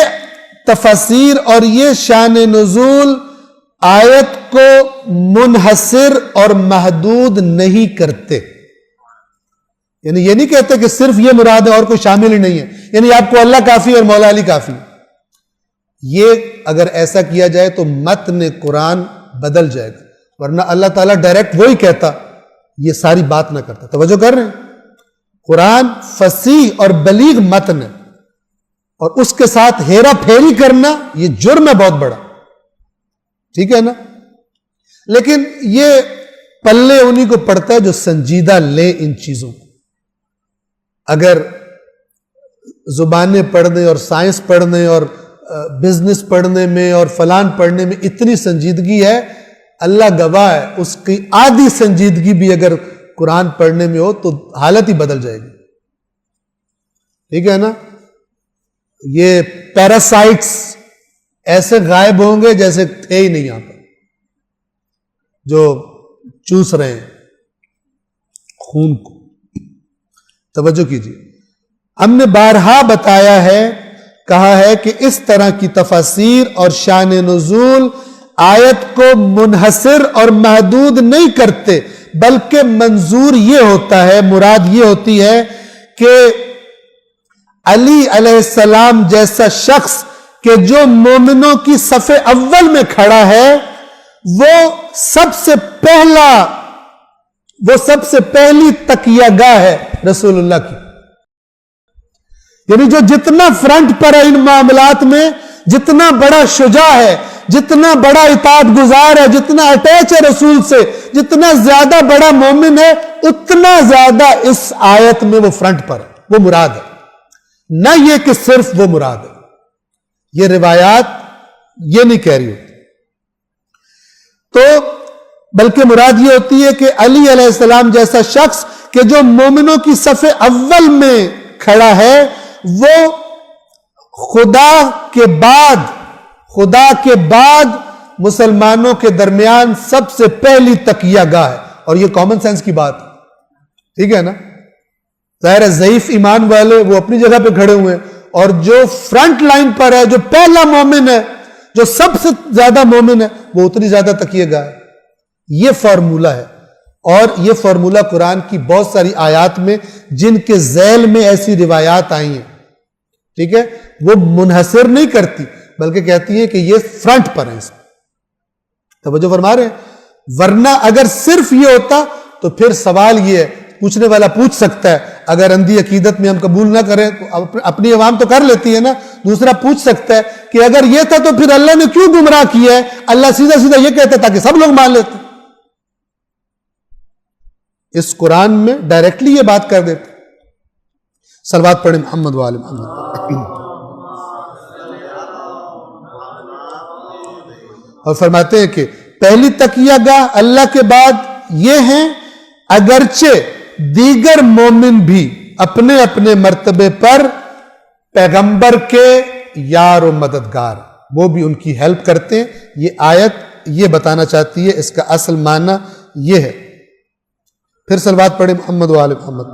تفاسیر اور یہ شان نزول آیت کو منحصر اور محدود نہیں کرتے. یعنی یہ نہیں کہتے کہ صرف یہ مراد ہے اور کوئی شامل ہی نہیں ہے، یعنی آپ کو اللہ کافی اور مولا علی کافی. یہ اگر ایسا کیا جائے تو متن قرآن بدل جائے گا، ورنہ اللہ تعالیٰ ڈائریکٹ وہی کہتا یہ ساری بات نہ کرتا. توجہ کر رہے ہیں؟ قرآن فصیح اور بلیغ متن ہے، اور اس کے ساتھ ہیرا پھیری کرنا یہ جرم ہے بہت بڑا. ٹھیک ہے نا؟ لیکن یہ پلے انہی کو پڑتا ہے جو سنجیدہ لے ان چیزوں کو. اگر زبانیں پڑھنے اور سائنس پڑھنے اور بزنس پڑھنے میں اور فلان پڑھنے میں اتنی سنجیدگی ہے، اللہ گواہ ہے اس کی آدھی سنجیدگی بھی اگر قرآن پڑھنے میں ہو تو حالت ہی بدل جائے گی. ٹھیک ہے نا؟ یہ پیراسائٹس ایسے غائب ہوں گے جیسے تھے ہی نہیں یہاں پر، جو چوس رہے ہیں خون کو. توجہ کیجیے، ہم نے بارہا بتایا ہے، کہا ہے کہ اس طرح کی تفاسیر اور شان نزول آیت کو منحصر اور محدود نہیں کرتے، بلکہ منظور یہ ہوتا ہے، مراد یہ ہوتی ہے کہ علی علیہ السلام جیسا شخص کہ جو مومنوں کی صف اول میں کھڑا ہے، وہ سب سے پہلی تکیہ گاہ ہے رسول اللہ کی. یعنی جو جتنا فرنٹ پر ہے ان معاملات میں، جتنا بڑا شجاع ہے، جتنا بڑا اطاعت گزار ہے، جتنا اٹیچ ہے رسول سے، جتنا زیادہ بڑا مومن ہے، اتنا زیادہ اس آیت میں وہ فرنٹ پر ہے، وہ مراد ہے. نہ یہ کہ صرف وہ مراد ہے. یہ روایات یہ نہیں کہہ رہی ہوتی، تو بلکہ مراد یہ ہوتی ہے کہ علی علیہ السلام جیسا شخص کہ جو مومنوں کی صف اول میں کھڑا ہے، وہ خدا کے بعد مسلمانوں کے درمیان سب سے پہلی تکیہ گاہ ہے. اور یہ کامن سینس کی بات ہے. ٹھیک ہے نا؟ ظاہر ہے ضعیف ایمان والے وہ اپنی جگہ پہ کھڑے ہوئے ہیں، اور جو فرنٹ لائن پر ہے، جو پہلا مومن ہے، جو سب سے زیادہ مومن ہے، وہ اتنی زیادہ تکیہ گاہ ہے. یہ فارمولہ ہے، اور یہ فارمولہ قرآن کی بہت ساری آیات میں جن کے ذیل میں ایسی روایات آئی ہیں، ٹھیک ہے، وہ منحصر نہیں کرتی بلکہ کہتی ہیں کہ یہ فرنٹ پر ہے. اس میں توجہ فرما رہے ہیں؟ ورنہ اگر صرف یہ ہوتا تو پھر سوال یہ ہے، پوچھنے والا پوچھ سکتا ہے، اگر اندھی عقیدت میں ہم قبول نہ کریں تو اپنی عوام تو کر لیتی ہے نا. دوسرا پوچھ سکتا ہے کہ اگر یہ تھا تو پھر اللہ نے کیوں گمراہ کیا ہے؟ اللہ سیدھا سیدھا یہ کہتا ہے تاکہ سب لوگ مان لیتے. اس قرآن میں ڈائریکٹلی یہ بات کر دیتے. صلوات پڑھیں محمد و آل محمد. اور فرماتے ہیں کہ پہلی تکیہ گاہ اللہ کے بعد یہ ہیں، اگرچہ دیگر مومن بھی اپنے اپنے مرتبے پر پیغمبر کے یار و مددگار، وہ بھی ان کی ہیلپ کرتے ہیں. یہ آیت یہ بتانا چاہتی ہے، اس کا اصل معنی یہ ہے. پھر صلوات پڑھیں محمد و آل محمد.